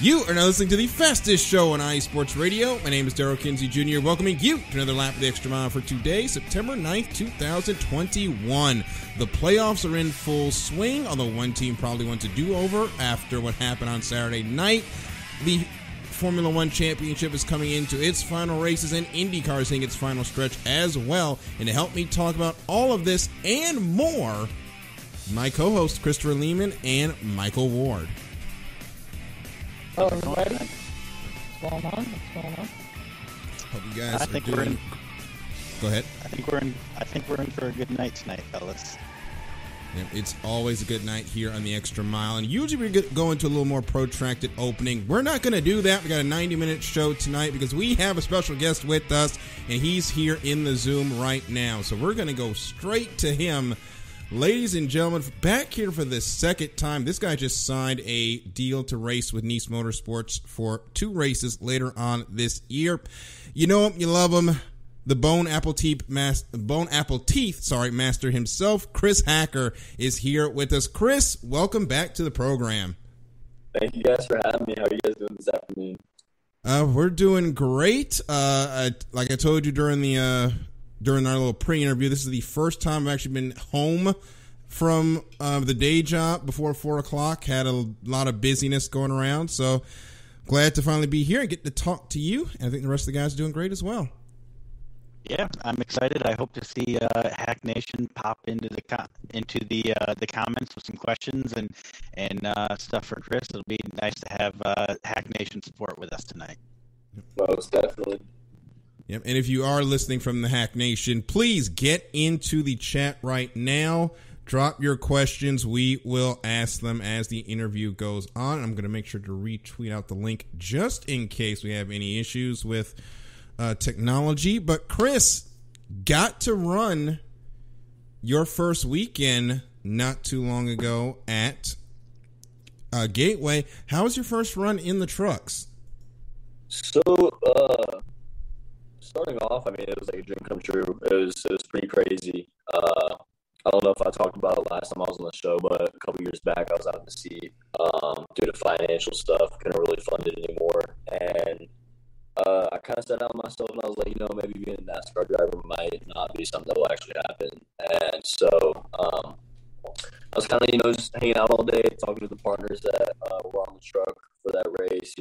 You are now listening to the fastest show on iSports Radio. My name is Darrell Kinsey Jr., welcoming you to another lap of the Extra Mile for today, September 9th, 2021. The playoffs are in full swing, although one team probably wants a do-over after what happened on Saturday night. The Formula One Championship is coming into its final races, and IndyCar is hitting its final stretch as well. And to help me talk about all of this and more, my co-hosts Christopher Lehman and Michael Ward. Hello, everybody. What's going on? Hope you guys are doing. Go ahead. I think we're in for a good night tonight, fellas. Yeah, it's always a good night here on the Extra Mile, and usually we go into a little more protracted opening. We're not going to do that. We got a 90-minute show tonight because we have a special guest with us, and he's here in the Zoom right now. So we're going to go straight to him. Ladies and gentlemen, back here for the second time. This guy just signed a deal to race with Nice Motorsports for 2 races later on this year. You know him, you love him. The Bone Apple Teeth master himself, Chris Hacker, is here with us. Chris, welcome back to the program. Thank you guys for having me. How are you guys doing this afternoon? We're doing great. Like I told you during our little pre-interview, this is the first time I've actually been home from the day job before 4 o'clock. Had a lot of busyness going around, so glad to finally be here and get to talk to you. And I think the rest of the guys are doing great as well. Yeah, I'm excited. I hope to see Hack Nation pop into the comments with some questions and stuff for Chris. It'll be nice to have Hack Nation support with us tonight. Most definitely. Yep, and if you are listening from the Hack Nation, please get into the chat right now. Drop your questions. We will ask them as the interview goes on. I'm going to make sure to retweet out the link just in case we have any issues with technology. But Chris, got to run your first weekend not too long ago at Gateway. How was your first run in the trucks? So, starting off, I mean, it was like a dream come true. It was pretty crazy. I don't know if I talked about it last time I was on the show, but a couple years back I was out in the seat due to financial stuff. Couldn't really fund it anymore. And I kind of set out myself and I was like, maybe being a NASCAR driver might not be something that will actually happen. And so I was kind of, just hanging out all day, talking to the partners that were on the truck for that race,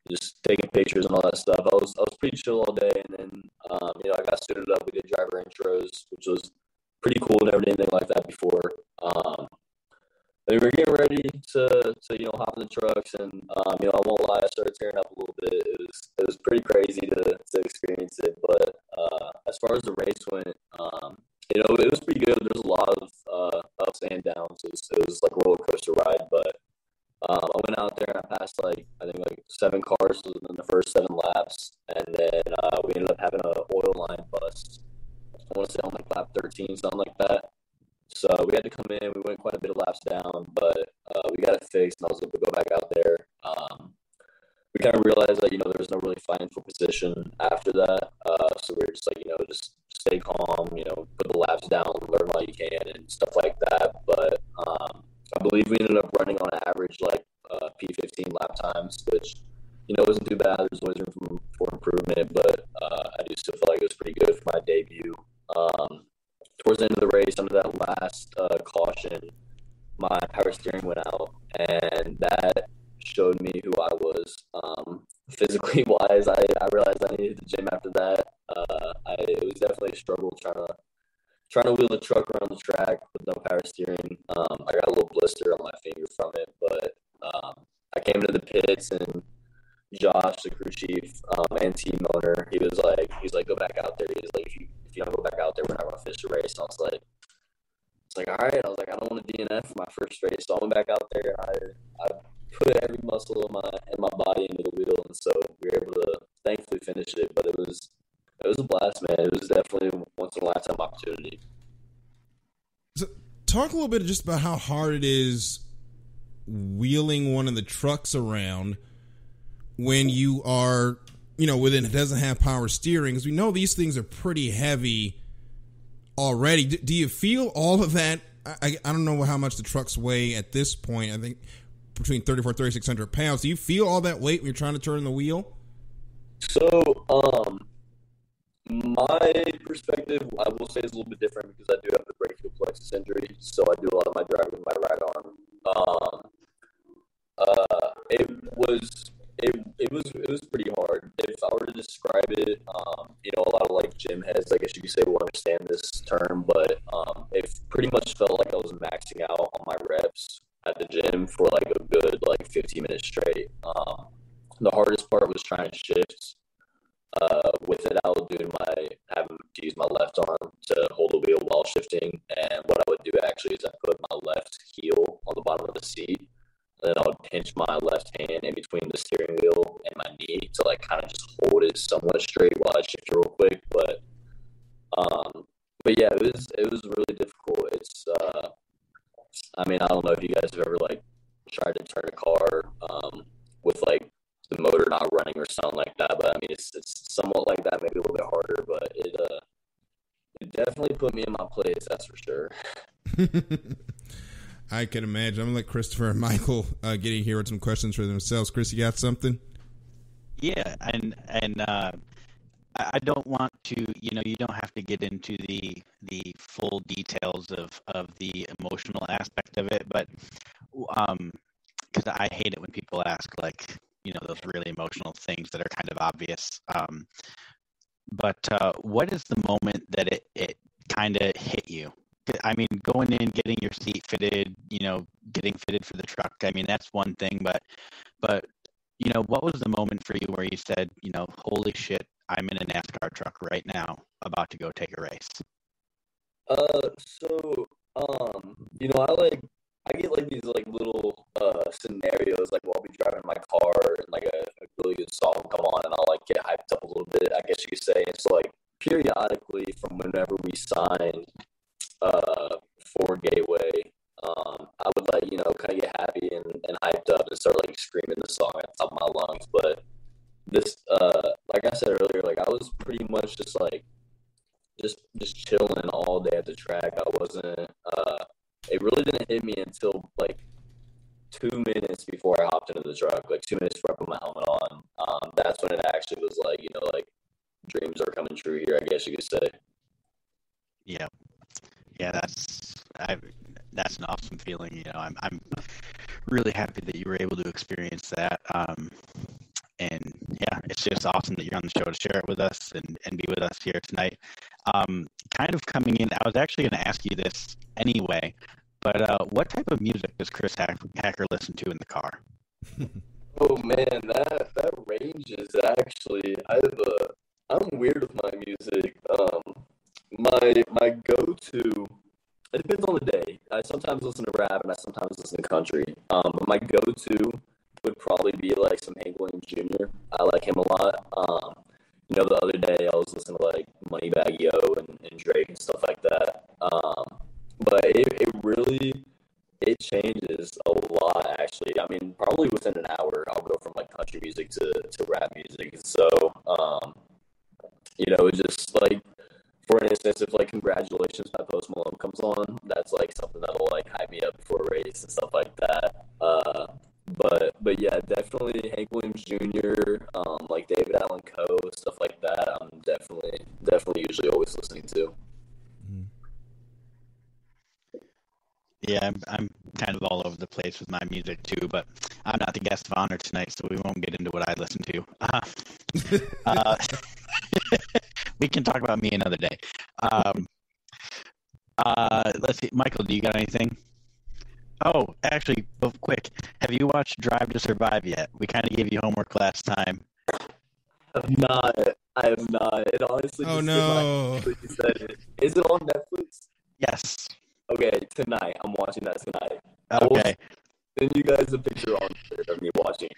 just taking pictures and all that stuff. I was pretty chill all day, and then I got suited up. We did driver intros, which was pretty cool. Never did anything like that before. We were getting ready to hop in the trucks, and I won't lie, I started tearing up a little bit. It was pretty crazy to experience it, but as far as the race went, it was pretty good. There's a lot of ups and downs. It was like a roller coaster ride, but I went out there and I passed I think 7 cars within the first 7 laps, and then we ended up having an oil line bust. I want to say on lap 13, something like that. So we had to come in. We went quite a bit of laps down, but we got it fixed, and I was able to go back out there. We kind of realized that there was no really fighting for position after that. So we were just just stay calm, put the laps down, learn while you can, and stuff like that. But I believe we ended up running on average P15 lap times, which wasn't too bad. There's always room for improvement, but I do still feel like it was pretty good for my debut. Towards the end of the race, under that last caution, my power steering went out, and that showed me who I was. Physically wise, I realized I needed the gym after that. It was definitely a struggle trying to wheel the truck around the track with no power steering. I got a little blister on my finger from it, but I came into the pits, and Josh, the crew chief, and team owner, he's like, go back out there. He's like, if you don't go back out there, we're not going to finish the race. And I was like, all right. I was like, I don't want to DNF for my first race. So I went back out there, and I put every muscle in my body into the wheel, and so we were able to thankfully finish it. But it was a blast, man. It was definitely a once in a lifetime opportunity. So talk a little bit just about how hard it is wheeling one of the trucks around when you are, within it doesn't have power steering, because we know these things are pretty heavy already. Do you feel all of that? I don't know how much the trucks weigh at this point. I think between 3,600 pounds. Do you feel all that weight when you're trying to turn the wheel? So, my perspective, I will say, is a little bit different because I do have the brachial plexus injury, so I do a lot of my driving with my right arm. It was pretty hard. If I were to describe it, a lot of like gym heads, I guess you could say, will understand this term, but it pretty much felt like I was maxing out on my reps at the gym for like a good 15 minutes straight. The hardest part was trying to shift without having to use my left arm to hold the wheel while shifting. And what I would do actually is I put my left heel on the bottom of the seat, and then I would pinch my left hand in between the steering wheel and my knee to kind of just hold it somewhat straight while I shift real quick. But yeah, it was really difficult. It's I don't know if you guys have ever tried to turn a car with the motor not running or something like that, but it's somewhat like that, maybe a little bit harder, but it definitely put me in my place, that's for sure. I can imagine. I'm gonna let Christopher and Michael get in here with some questions for themselves. Chris, you got something? Yeah, and I don't want to, you don't have to get into the full details of the emotional aspect of it, but because I hate it when people ask those really emotional things that are kind of obvious. But what is the moment that it kind of hit you? Going in, getting your seat fitted, getting fitted for the truck. That's one thing, but what was the moment for you where you said, holy shit, I'm in a NASCAR truck right now, about to go take a race? I get these little scenarios while I'll be driving my car and a really good song come on, and I'll get hyped up a little bit, I guess you could say. And so periodically from whenever we signed for Gateway, I would kind of get happy and hyped up and start screaming the song at the top of my lungs. But this like I said earlier, I was pretty much just chilling all day at the track. I wasn't it really didn't hit me until 2 minutes before I hopped into the truck, 2 minutes before I put my helmet on. That's when it actually was dreams are coming true here, I guess you could say. Yeah, that's an awesome feeling. I'm really happy that you were able to experience that. And yeah, it's just awesome that you're on the show to share it with us and be with us here tonight. Kind of coming in, I was actually going to ask you this anyway, but what type of music does Chris Hacker listen to in the car? Oh man, that ranges actually. I'm weird with my music. My go-to, it depends on the day. I sometimes listen to rap and I sometimes listen to country. But my go-to would probably be some Hank Williams Jr. I like him a lot. The other day I was listening to Moneybagg Yo and Drake and stuff like that. But it changes a lot actually. Probably within an hour I'll go from country music to rap music. So it's just for instance, if Congratulations by Post Malone comes on, that's something that'll hype me up before a race and stuff like that. But yeah, definitely Hank Williams Jr., David Allan Coe, stuff like that. I'm definitely usually always listening to. Yeah, I'm kind of all over the place with my music too, but I'm not the guest of honor tonight, so we won't get into what I listen to. We can talk about me another day. Let's see, Michael, do you got anything? Oh, actually, quick, have you watched Drive to Survive yet? We kind of gave you homework last time. I have not. It honestly. Oh no! You said it. Is it on Netflix? Yes. Okay, tonight. I'm watching that tonight. Okay. Send you guys a picture on Twitter of me watching.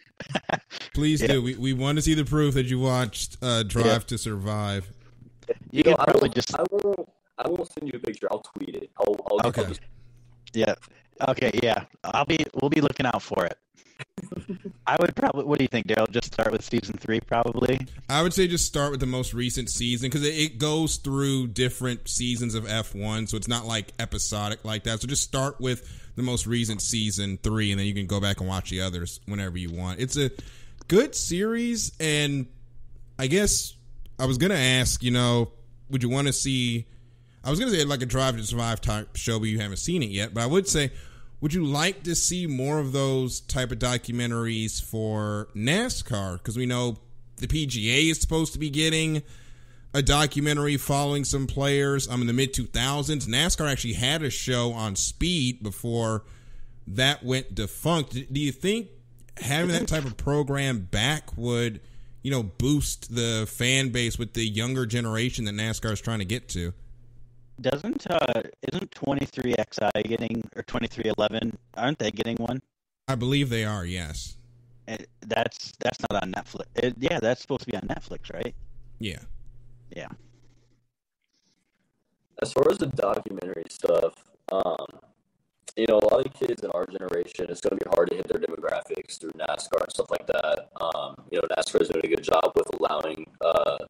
Please do. We want to see the proof that you watched Drive to Survive. I won't send you a picture. I'll tweet it. Okay. Yeah. Okay. Yeah. We'll be looking out for it. I would probably. What do you think, Daryl? Just start with season 3, probably. I would say just start with the most recent season because it goes through different seasons of F1, so it's not episodic like that. So just start with the most recent season 3, and then you can go back and watch the others whenever you want. It's a good series, and I guess I was gonna ask, would you want to see? I was gonna say like a Drive to Survive type show, but you haven't seen it yet. But I would say, would you like to see more of those type of documentaries for NASCAR? Because we know the PGA is supposed to be getting a documentary following some players. In the mid-2000s, NASCAR actually had a show on speed before that went defunct. Do you think having that type of program back would, boost the fan base with the younger generation that NASCAR is trying to get to? Isn't 23XI getting, or 2311? Aren't they getting one? I believe they are. Yes. That's not on Netflix. That's supposed to be on Netflix, right? Yeah. Yeah. As far as the documentary stuff, a lot of kids in our generation, it's going to be hard to hit their demographics through NASCAR and stuff like that. NASCAR is doing a good job with allowing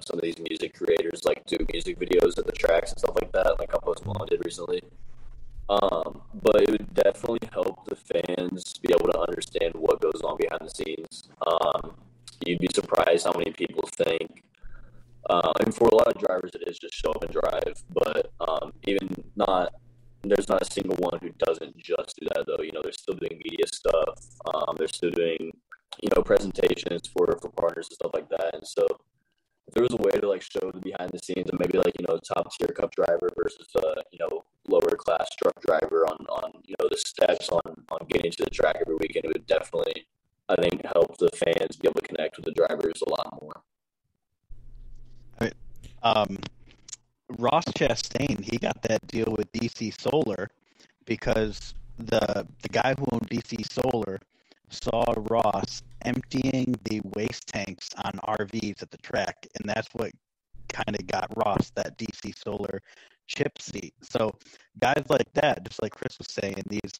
some of these music creators do music videos at the tracks and stuff like that, like how Post Malone did recently. But it would definitely help the fans be able to understand what goes on behind the scenes. You'd be surprised how many people think. And for a lot of drivers, it is just show up and drive. But there's not a single one who doesn't just do that, though. They're still doing media stuff. They're still doing, presentations for partners and stuff like that. And so if there was a way to show the behind the scenes and maybe top tier cup driver versus lower class truck driver on the steps on getting to the track every weekend, it would definitely, I think, help the fans be able to connect with the drivers a lot more. Ross Chastain, he got that deal with DC Solar because the guy who owned DC Solar saw Ross emptying the waste tanks on RVs at the track, and that's what kind of got Ross that DC Solar chip seat. So guys like that, just like Chris was saying, these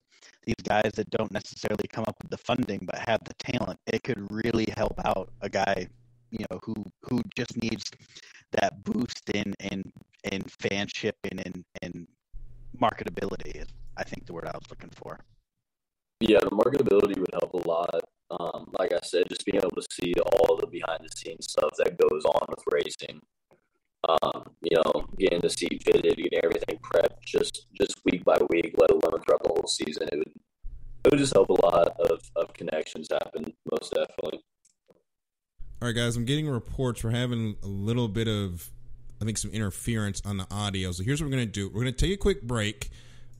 guys that don't necessarily come up with the funding but have the talent, it could really help out a guy, who just needs that boost in fanship and marketability is, I think, the word I was looking for. Yeah, the marketability would help a lot. Like I said, just being able to see all the behind the scenes stuff that goes on with racing. Getting the seat fitted, getting everything prepped just week by week, let alone throughout the whole season. It would just help a lot of connections happen, most definitely. All right, guys, I'm getting reports. We're having a little bit of, I think, some interference on the audio. So here's what we're going to do. We're going to take a quick break.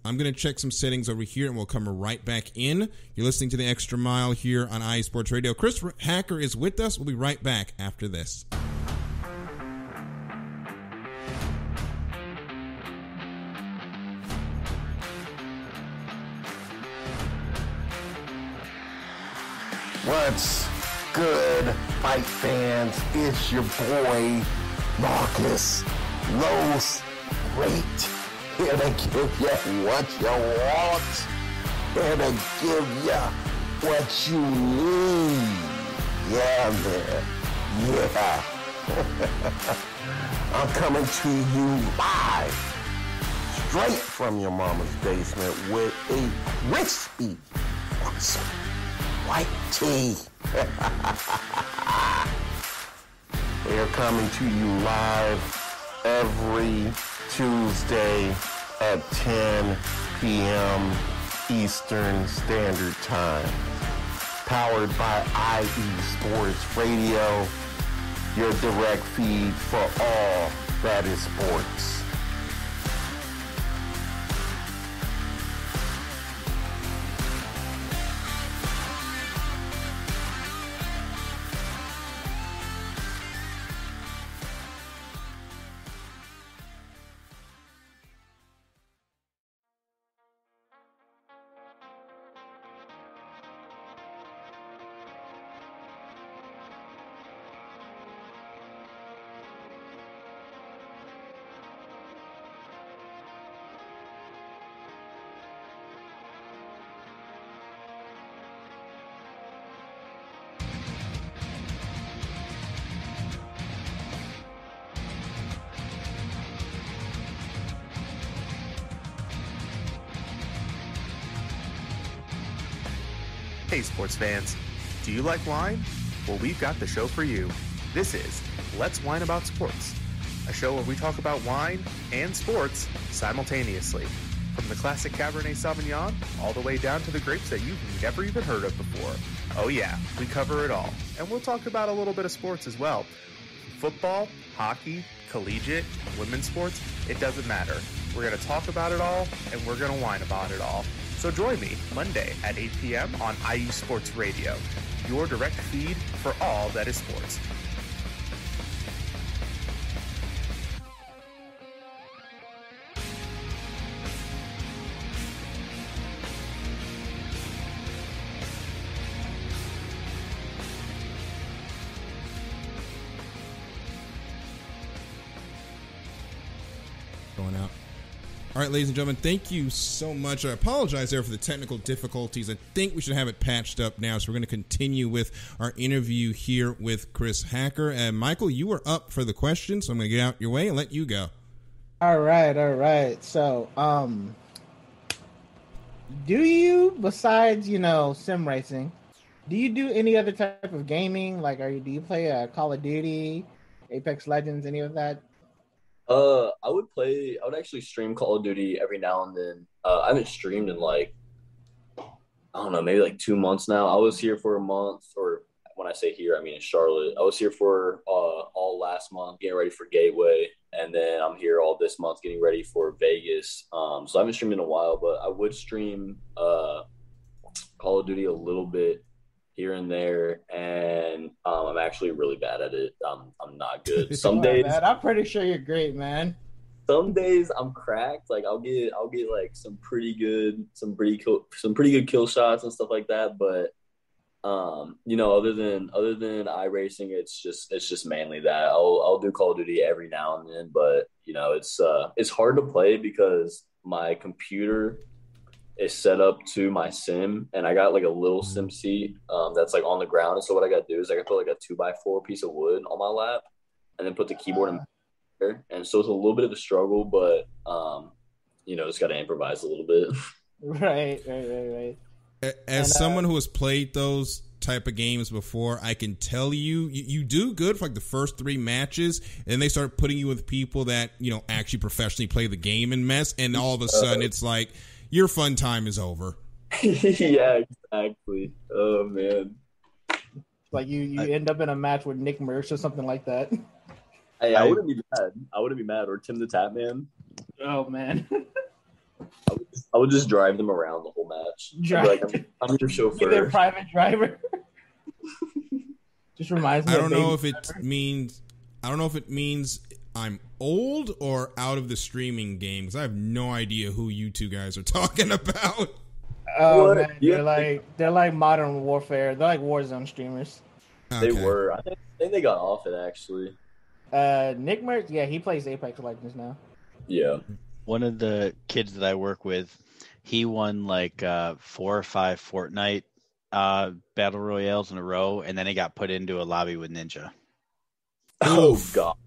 I'm going to check some settings over here, and we'll come right back in. You're listening to The Extra Mile here on iSports Radio. Chris Hacker is with us. We'll be right back after this. What's good, fight fans? It's your boy, Marcus Rose Great. Here to give you what you want. Here to give you what you need. Yeah, man. Yeah. I'm coming to you live, straight from your mama's basement with a crispy white tea. They're coming to you live every Tuesday at 10 p.m. Eastern Standard Time. Powered by IE Sports Radio, your direct feed for all that is sports. Hey sports fans, do you like wine? Well, we've got the show for you. This is Let's Wine About Sports, a show where we talk about wine and sports simultaneously. From the classic Cabernet Sauvignon all the way down to the grapes that you've never even heard of before. Oh yeah, we cover it all. And we'll talk about a little bit of sports as well. Football, hockey, collegiate, women's sports, it doesn't matter. We're going to talk about it all, and we're going to whine about it all. So join me Monday at 8 p.m. on IU Sports Radio, your direct feed for all that is sports. Going out. All right, ladies and gentlemen, thank you so much. I apologize there for the technical difficulties. I think we should have it patched up now, so we're going to continue with our interview here with Chris Hacker. And Michael, you were up for the question, so I'm going to get out your way and let you go. All right. So, do you, besides, sim racing, do you do any other type of gaming? Like, do you play Call of Duty, Apex Legends, any of that? I would actually stream Call of Duty every now and then. I haven't streamed in I don't know, maybe 2 months now. I was here for a month, or when I say here, I mean in Charlotte. I was here for all last month getting ready for Gateway, and then I'm here all this month getting ready for Vegas. So I haven't streamed in a while, but I would stream Call of Duty a little bit here and there, and I'm actually really bad at it. I'm not good. Some days, man, I'm pretty sure you're great, man. Some days I'm cracked. I'll get some pretty good kill shots and stuff like that. But other than iRacing, it's just mainly that. I'll do Call of Duty every now and then, but it's hard to play because my computer is set up to my sim, and I got a little sim seat that's on the ground. And so what I got to do is I got to put a 2x4 piece of wood on my lap, and then put the keyboard in there. And so it's a little bit of a struggle, but just got to improvise a little bit. Right. As someone who has played those type of games before, I can tell you do good for the first 3 matches, and they start putting you with people that actually professionally play the game and mess, and all of a sudden it's your fun time is over. Yeah, exactly. Oh man. You end up in a match with Nick Merckx or something like that. Hey, I wouldn't be mad. Or Tim the Tap Man. Oh man. I would just drive them around the whole match. I'm your chauffeur. You're their private driver. Just reminds me. I don't know if it means I'm old or out of the streaming game, because I have no idea who you two guys are talking about. Oh man, they're like Modern Warfare. They're like Warzone streamers. Okay. They were. I think they got off it actually. Nick Merckx, yeah, he plays Apex Legends now. Yeah. One of the kids that I work with, he won 4 or 5 Fortnite battle royales in a row, and then he got put into a lobby with Ninja. Oh God.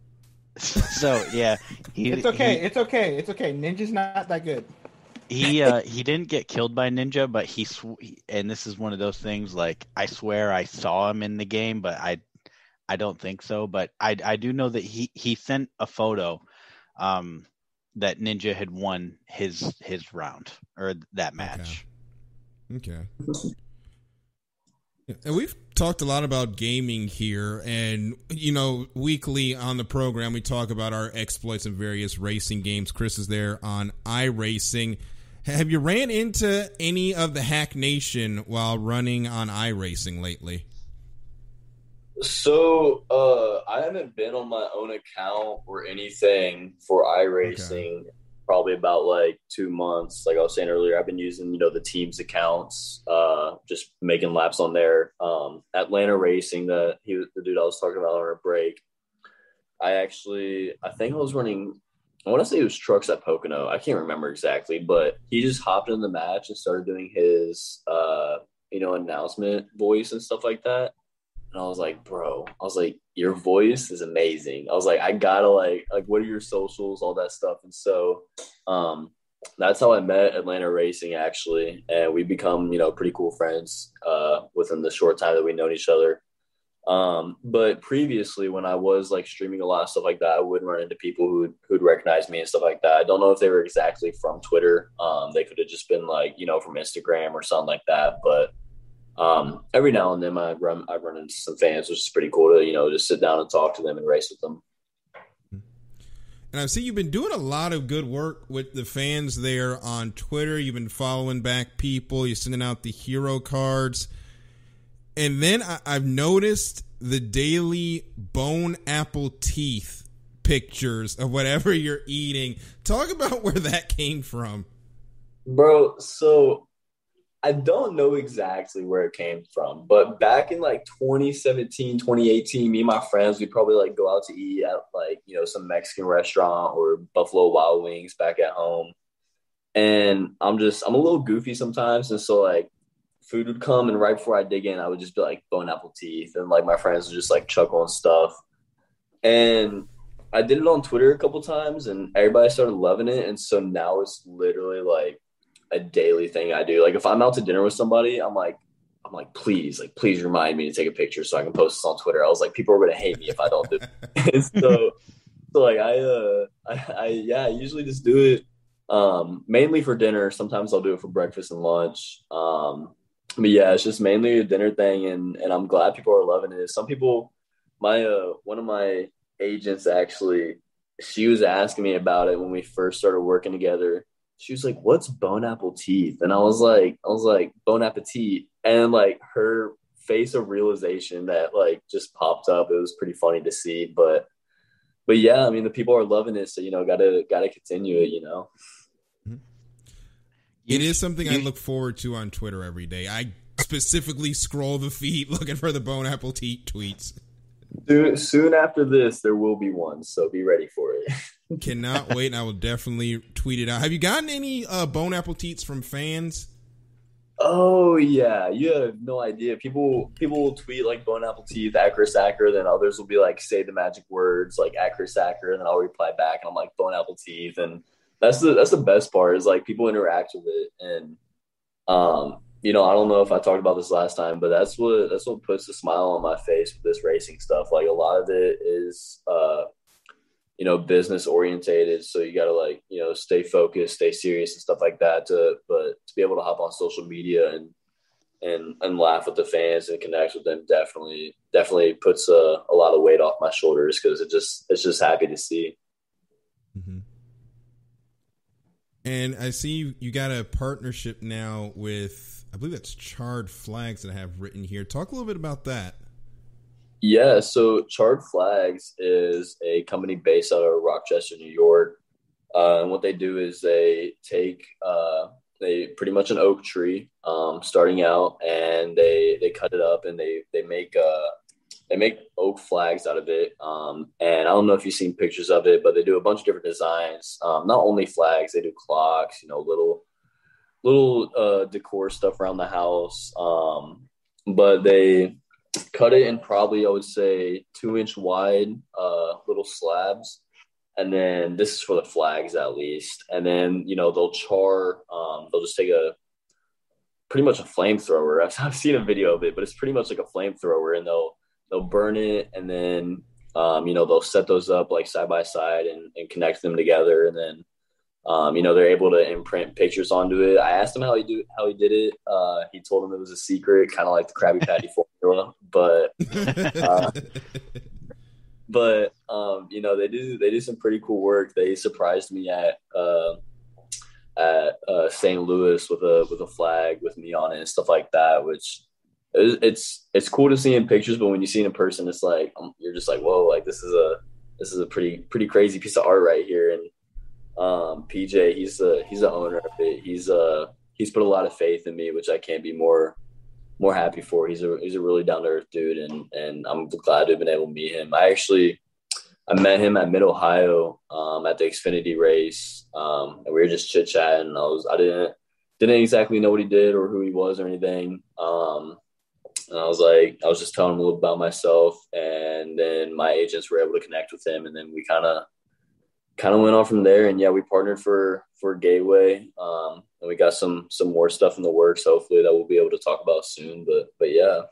So yeah, it's okay. Ninja's not that good. He didn't get killed by Ninja, but and this is one of those things. I swear I saw him in the game, but I don't think so. But I do know that he sent a photo that Ninja had won his round or that match. Okay. And we've talked a lot about gaming here, and weekly on the program we talk about our exploits in various racing games. Chris is there on iRacing. Have you ran into any of the Hack Nation while running on iRacing lately? So I haven't been on my own account or anything for iRacing. Okay. Probably about 2 months. Like I was saying earlier, I've been using, the team's accounts, just making laps on there. Atlanta Racing, the dude I was talking about on our break. I think I was running, I want to say it was trucks at Pocono. I can't remember exactly, but he just hopped in the match and started doing his, announcement voice and stuff like that. And I was like, bro, your voice is amazing. I was like, I gotta what are your socials, all that stuff. And so that's how I met Atlanta Racing, actually, and we become pretty cool friends within the short time that we known each other. But previously, when I was like streaming a lot of stuff like that, I would run into people who'd recognize me and stuff like that. I don't know if they were exactly from Twitter. They could have just been like from Instagram or something like that. But every now and then I run into some fans, which is pretty cool to just sit down and talk to them and race with them. And I see you've been doing a lot of good work with the fans there on Twitter. You've been following back people. You're sending out the hero cards. And then I've noticed the daily bone apple teeth pictures of whatever you're eating. Talk about where that came from. Bro, so I don't know exactly where it came from, but back in like 2017, 2018, me and my friends, we'd probably like go out to eat at like, some Mexican restaurant or Buffalo Wild Wings back at home. And I'm a little goofy sometimes. And so like food would come, and right before I dig in, I would just be like bone apple teeth. And like my friends would just like chuckle and stuff. And I did it on Twitter a couple times and everybody started loving it. And so now it's literally like a daily thing I do. Like if I'm out to dinner with somebody, I'm like, please remind me to take a picture so I can post this on Twitter. I was like, people are going to hate me if I don't do it. And so like I usually just do it mainly for dinner. Sometimes I'll do it for breakfast and lunch. But yeah, it's just mainly a dinner thing, and I'm glad people are loving it. Some people, one of my agents actually, she was asking me about it when we first started working together. She was like, "What's bone apple teeth?" And I was like, "Bon appetit." And like her face of realization that like just popped up. It was pretty funny to see, but yeah, I mean the people are loving it, so gotta continue it. It is something I look forward to on Twitter every day. I specifically scroll the feed looking for the bone apple teeth tweets. Soon after this, there will be one, so be ready for it. Cannot wait. I will definitely tweet it out. Have you gotten any bone apple teats from fans? Oh yeah, you have no idea. People will tweet like bone apple teeth at Chris Acker, then others will be like say the magic words like at Chris Acker, and then I'll reply back and I'm like bone apple teeth, and that's the best part is like people interact with it, and I don't know if I talked about this last time, but that's what puts a smile on my face with this racing stuff. Like a lot of it is business orientated, so you gotta like stay focused, stay serious and stuff like that, but to be able to hop on social media and laugh with the fans and connect with them definitely puts a lot of weight off my shoulders, because it's just happy to see. Mm-hmm. And I see you got a partnership now with, I believe that's Charred Flags that I have written here. Talk a little bit about that. Yeah, so Charred Flags is a company based out of Rochester, New York. And what they do is they take they pretty much an oak tree starting out, and they cut it up, and they make oak flags out of it. And I don't know if you've seen pictures of it, but they do a bunch of different designs. Not only flags, they do clocks, little decor stuff around the house. But they cut it in probably, I would say, 2-inch wide little slabs. And then this is for the flags at least. And then, they'll char, they'll just take pretty much a flamethrower. I've seen a video of it, but it's pretty much like a flamethrower, and they'll burn it, and then they'll set those up like side by side and connect them together, and then they're able to imprint pictures onto it. I asked him how he did it. He told him it was a secret, kind of like the Krabby Patty formula, but they do some pretty cool work. They surprised me at St. Louis with a flag with me on it and stuff like that, which it's cool to see in pictures, but when you see it in person, it's like you're just like, whoa, like this is a pretty crazy piece of art right here. And PJ, he's the owner of it. He's put a lot of faith in me, which I can't be more happy for. He's a really down to earth dude, and I'm glad to have been able to meet him. I met him at Mid Ohio at the Xfinity race, and we were just chit chatting. I didn't exactly know what he did or who he was or anything. And I was just telling him a little about myself, and then my agents were able to connect with him, and then we kind of kind of went on from there. And yeah, we partnered for Gateway, and we got some more stuff in the works. Hopefully that we'll be able to talk about soon. But yeah.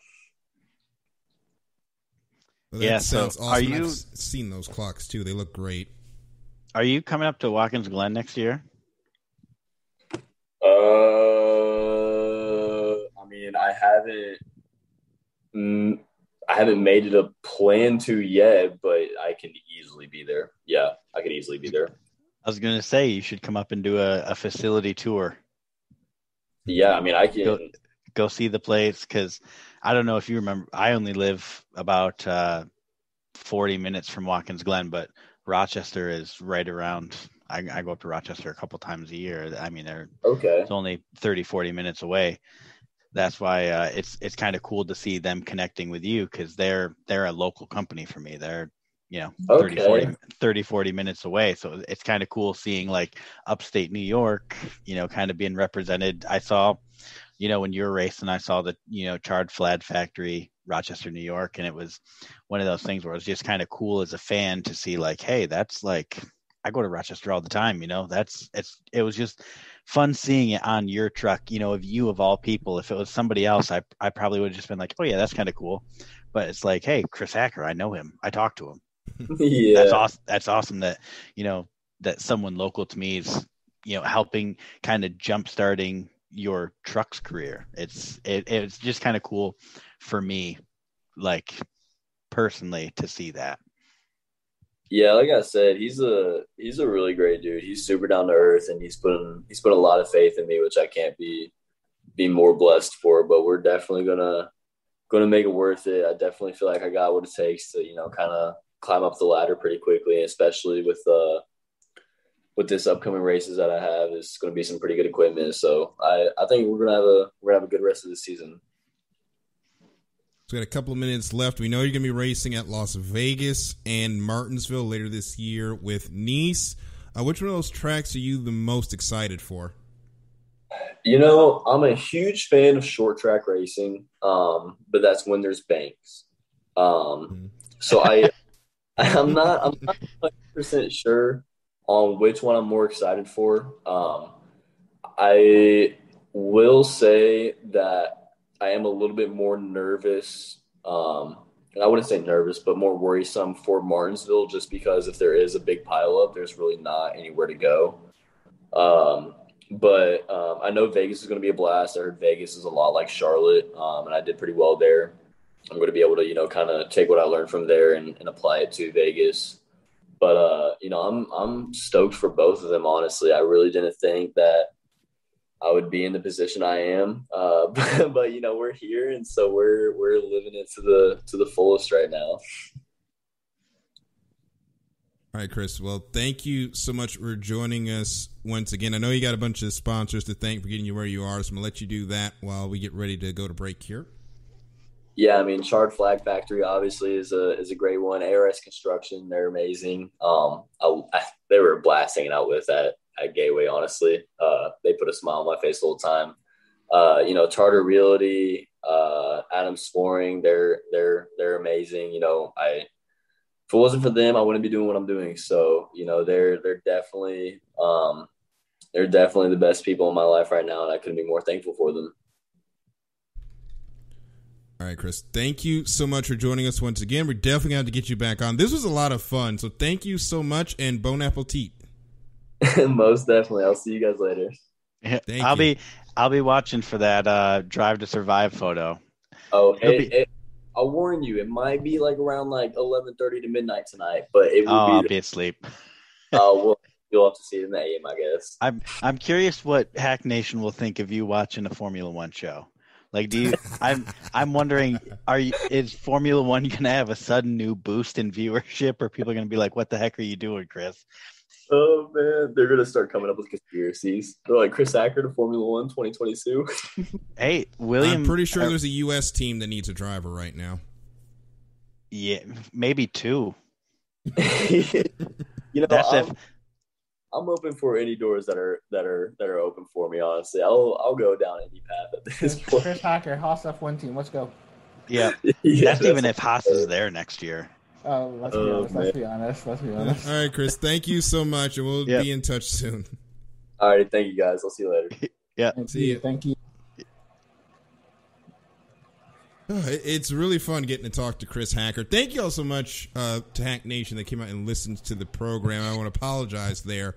Well, Yeah, that sounds so awesome. I've seen those clocks too. They look great. Are you coming up to Watkins Glen next year? I mean, I haven't made it a plan to yet, but I can easily be there. Yeah, I could easily be there. I was going to say you should come up and do a facility tour. Yeah, I mean, I can go see the place, because I don't know if you remember, I only live about 40 minutes from Watkins Glen, but Rochester is right around. I go up to Rochester a couple times a year. I mean, it's only 30, 40 minutes away. That's why it's kind of cool to see them connecting with you, because they're a local company for me. They're 30, 40 minutes away. So it's kind of cool seeing like upstate New York, kind of being represented. I saw, when you were racing, I saw the, Charred Flag Factory, Rochester, New York. And it was one of those things where it was just kind of cool as a fan to see like, hey, that's like, I go to Rochester all the time, it was just fun seeing it on your truck, of you of all people. If it was somebody else, I probably would have just been like, oh yeah, that's kind of cool. But it's like, hey, Chris Hacker, I know him. I talked to him. Yeah. That's awesome that, that someone local to me is, helping kind of jumpstarting your truck's career. It's just kind of cool for me, like personally, to see that. Yeah, like I said, he's a really great dude. He's super down to earth, and he's put a lot of faith in me, which I can't be more blessed for. But we're definitely gonna make it worth it. I definitely feel like I got what it takes to kind of climb up the ladder pretty quickly, especially with this upcoming races that I have. It's going to be some pretty good equipment. So I think we're gonna have a good rest of the season. So we got a couple of minutes left. We know you're going to be racing at Las Vegas and Martinsville later this year with Nice. Which one of those tracks are you the most excited for? I'm a huge fan of short track racing, but that's when there's banks. So I'm not 100% sure on which one I'm more excited for. I will say that I am a little bit more nervous. And I wouldn't say nervous, but more worrisome for Martinsville, just because if there is a big pileup, there's really not anywhere to go. But I know Vegas is going to be a blast. I heard Vegas is a lot like Charlotte, and I did pretty well there. I'm going to be able to, kind of take what I learned from there and apply it to Vegas. But, I'm stoked for both of them, honestly. I really didn't think that I would be in the position I am. But we're here, and so we're living it to the fullest right now. All right, Chris. Well, thank you so much for joining us once again. I know you got a bunch of sponsors to thank for getting you where you are, so I'm going to let you do that while we get ready to go to break here. Yeah, I mean, Charred Flag Factory obviously is a great one. ARS Construction, they're amazing. They were a blast hanging out with at Gateway, honestly. They put a smile on my face the whole time. Charter Realty, Adams Flooring, they're amazing. If it wasn't for them, I wouldn't be doing what I'm doing. So, they're definitely the best people in my life right now, and I couldn't be more thankful for them. All right, Chris, thank you so much for joining us once again. We're definitely going to have to get you back on. This was a lot of fun, so thank you so much, and bon appetit. Most definitely. I'll see you guys later. I'll be watching for that Drive to Survive photo. Oh, I'll warn you, it might be like around like 11:30 to midnight tonight, but it will I'll be asleep. You'll have to see it in the AM, I guess. I'm curious what Hack Nation will think of you watching a Formula One show. Like, I'm wondering, is Formula One going to have a sudden new boost in viewership, or people are going to be like, what the heck are you doing, Chris? Oh, man. They're going to start coming up with conspiracies. They're like, Chris Hacker to Formula One 2022. Hey, William. I'm pretty sure there's a U.S. team that needs a driver right now. Yeah, maybe two. I'm open for any doors that are open for me. Honestly, I'll go down any path at this point. Chris Hacker, Haas F1 team. Let's go. Yeah, that's even if Haas is there next year. Let's be honest. Let's be honest. All right, Chris. Thank you so much, and we'll be in touch soon. All right, thank you guys. I'll see you later. Yeah. See you. Thank you. It's really fun getting to talk to Chris Hacker. Thank you all so much to Hack Nation that came out and listened to the program. I want to apologize there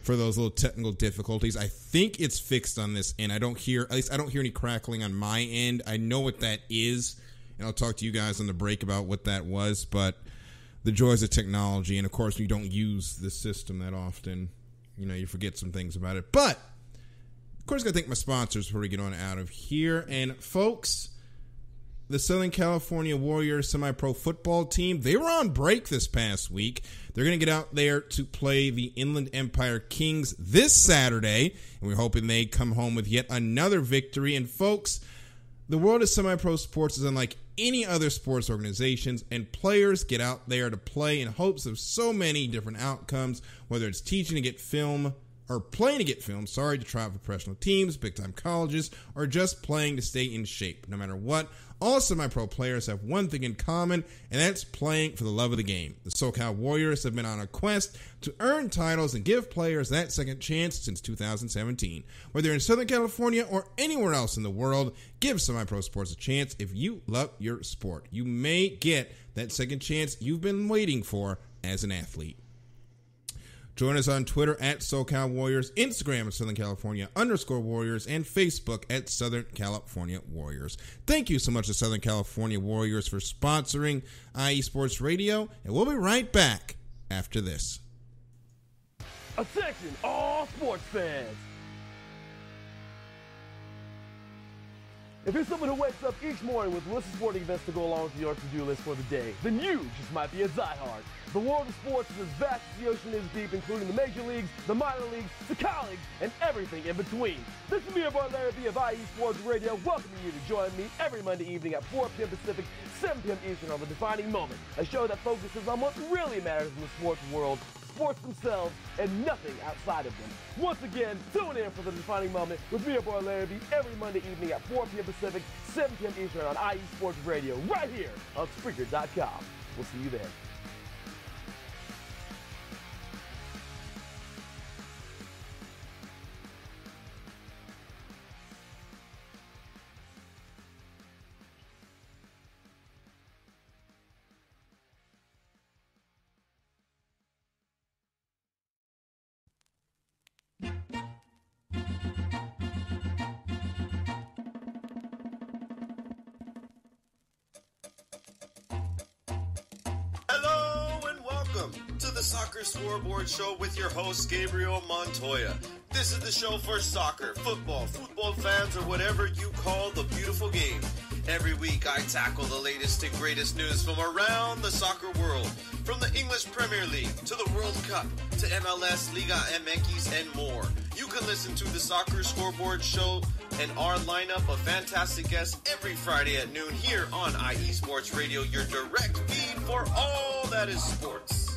for those little technical difficulties. I think it's fixed on this end. I don't hear any crackling on my end. I know what that is, and I'll talk to you guys on the break about what that was. But the joys of technology, and of course, we don't use the system that often. You forget some things about it. But of course, I got to thank my sponsors before we get on out of here. And folks, the Southern California Warriors semi-pro football team, they were on break this past week. They're going to get out there to play the Inland Empire Kings this Saturday, and we're hoping they come home with yet another victory. And folks, the world of semi-pro sports is unlike any other sports organizations, and players get out there to play in hopes of so many different outcomes, whether it's teaching to get film or playing to get film, to try out for professional teams, big-time colleges, or just playing to stay in shape. No matter what, all semi-pro players have one thing in common, and that's playing for the love of the game. The SoCal Warriors have been on a quest to earn titles and give players that second chance since 2017. Whether you're in Southern California or anywhere else in the world, give semi-pro sports a chance. If you love your sport, you may get that second chance you've been waiting for as an athlete. Join us on Twitter at SoCal Warriors, Instagram at Southern California _Warriors, and Facebook at Southern California Warriors. Thank you so much to Southern California Warriors for sponsoring IE Sports Radio, and we'll be right back after this. Attention, all sports fans! If you're someone who wakes up each morning with lists of sporting events to go along with your to-do list for the day, then you just might be a diehard. The world of sports is as vast as the ocean is deep, including the major leagues, the minor leagues, the college, and everything in between. This is me, your boy Larry B of IE Sports Radio, welcoming you to join me every Monday evening at 4 p.m. Pacific, 7 p.m. Eastern on The Defining Moment, a show that focuses on what really matters in the sports world, sports themselves, and nothing outside of them. Once again, tune in for The Defining Moment with me, your boy Larry B, every Monday evening at 4 p.m. Pacific, 7 p.m. Eastern on IE Sports Radio, right here on Spreaker.com. We'll see you there. To the Soccer Scoreboard Show with your host, Gabriel Montoya. This is the show for soccer, football fans, or whatever you call the beautiful game. Every week, I tackle the latest and greatest news from around the soccer world. From the English Premier League, to the World Cup, to MLS, Liga MX, and more. You can listen to the Soccer Scoreboard Show and our lineup of fantastic guests every Friday at noon here on IE Sports Radio, your direct feed for all that is sports.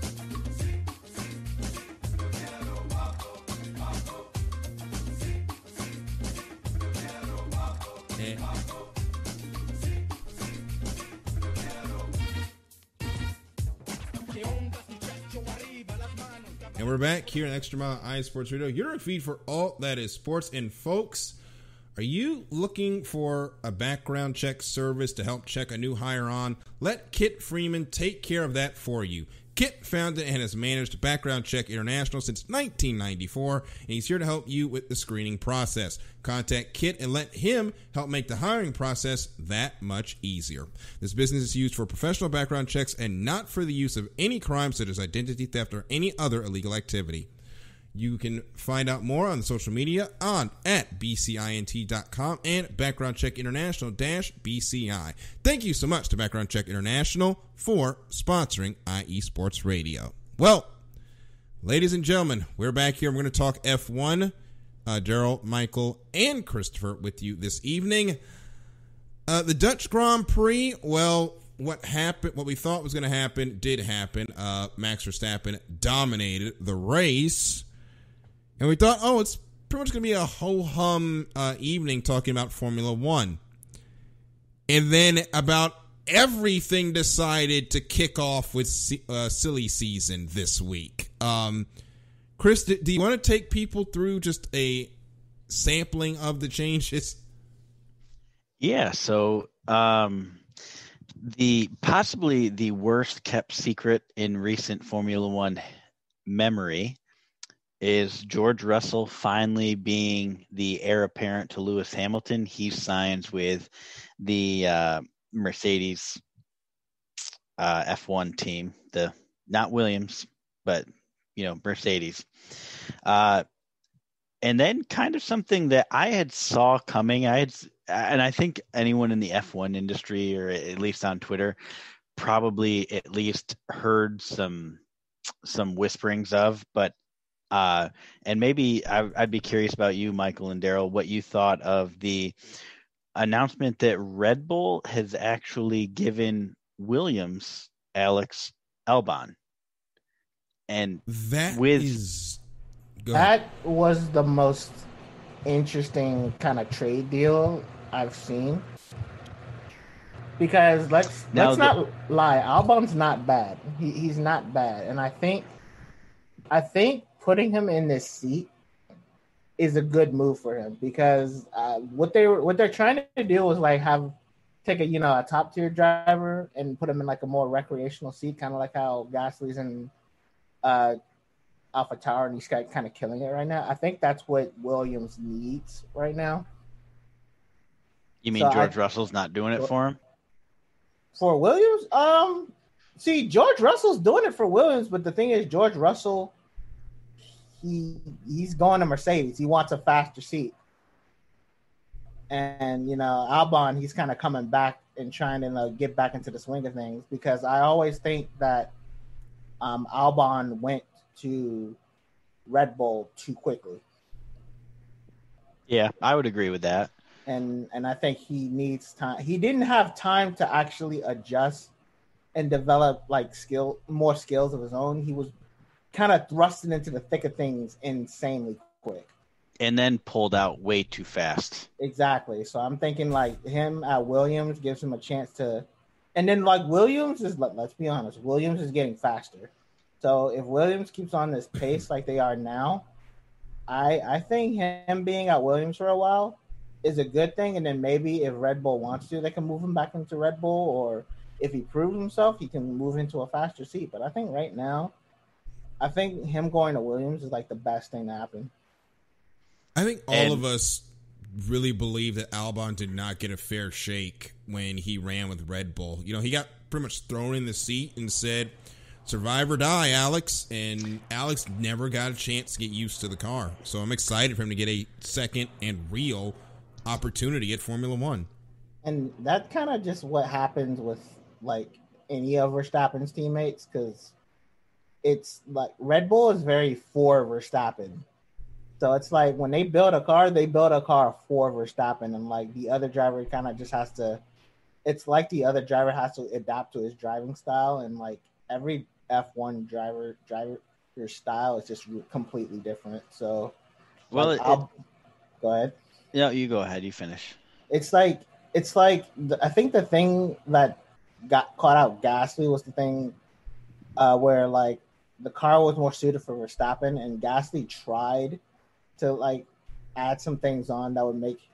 And we're back here in Extra Mile IE Sports Radio, your direct feed for all that is sports. And folks, are you looking for a background check service to help check a new hire on? Let Kit Freeman take care of that for you. Kit founded and has managed Background Check International since 1994, and he's here to help you with the screening process. Contact Kit and let him help make the hiring process that much easier. This business is used for professional background checks and not for the use of any crimes such as identity theft or any other illegal activity. You can find out more on the social media at bcint.com and Background Check International-BCI. Thank you so much to Background Check International for sponsoring IE Sports Radio. Well, ladies and gentlemen, we're back here. We're going to talk F1. Daryl, Michael, and Christopher with you this evening. The Dutch Grand Prix, well, what we thought was going to happen did happen. Max Verstappen dominated the race. And we thought, it's pretty much going to be a ho-hum evening talking about Formula One. And then about everything decided to kick off with silly season this week. Chris, do you want to take people through just a sampling of the changes? Yeah, so possibly the worst kept secret in recent Formula One memory is George Russell finally being the heir apparent to Lewis Hamilton. He signs with the Mercedes F1 team, not Williams, but Mercedes. And then kind of something that I had saw coming. And I think anyone in the F1 industry, or at least on Twitter, probably at least heard some whisperings of, but and maybe I'd be curious about you, Michael and Daryl, what you thought of the announcement that Red Bull has actually given Williams Alex Albon. And that was the most interesting kind of trade deal I've seen. Because let's not lie, Albon's not bad. He's not bad, and I think putting him in this seat is a good move for him, because what they're trying to do is like take a top tier driver and put him in like a more recreational seat, kind of like how Gasly's in AlphaTauri, and he's kind of killing it right now. I think that's what Williams needs right now. You mean George Russell's not doing it for him? For Williams? See, George Russell's doing it for Williams, but the thing is, George Russell, he's going to Mercedes. He wants a faster seat. And, Albon, he's kind of coming back and trying to get back into the swing of things, because I always think that Albon went to Red Bull too quickly. Yeah, I would agree with that. And I think he needs time. He didn't have time to actually adjust and develop more skills of his own. He was kind of thrusted into the thick of things insanely quick. And then pulled out way too fast. Exactly. So I'm thinking like him at Williams gives him a chance to, and then like Williams is, let's be honest, Williams is getting faster. So if Williams keeps on this pace like they are now, I think him being at Williams for a while is a good thing. And then maybe if Red Bull wants to, they can move him back into Red Bull, or if he proves himself, he can move into a faster seat. But I think right now, I think him going to Williams is like the best thing to happen. I think all of us really believe that Albon did not get a fair shake when he ran with Red Bull. He got pretty much thrown in the seat and said, "Survive or die, Alex." And Alex never got a chance to get used to the car. So I'm excited for him to get a second and real opportunity at Formula One. And that kind of just what happens with like any of Verstappen's teammates, because it's like Red Bull is very for Verstappen. So it's like when they build a car for Verstappen, and like the other driver kind of just has to, it's like the other driver has to adapt to his driving style, and like every F1 driver style is just completely different. So, well, go ahead. No, you go ahead. You finish. It's like I think the thing that got caught out Gasly was the thing where like the car was more suited for Verstappen, and Gasly tried to like add some things on that would make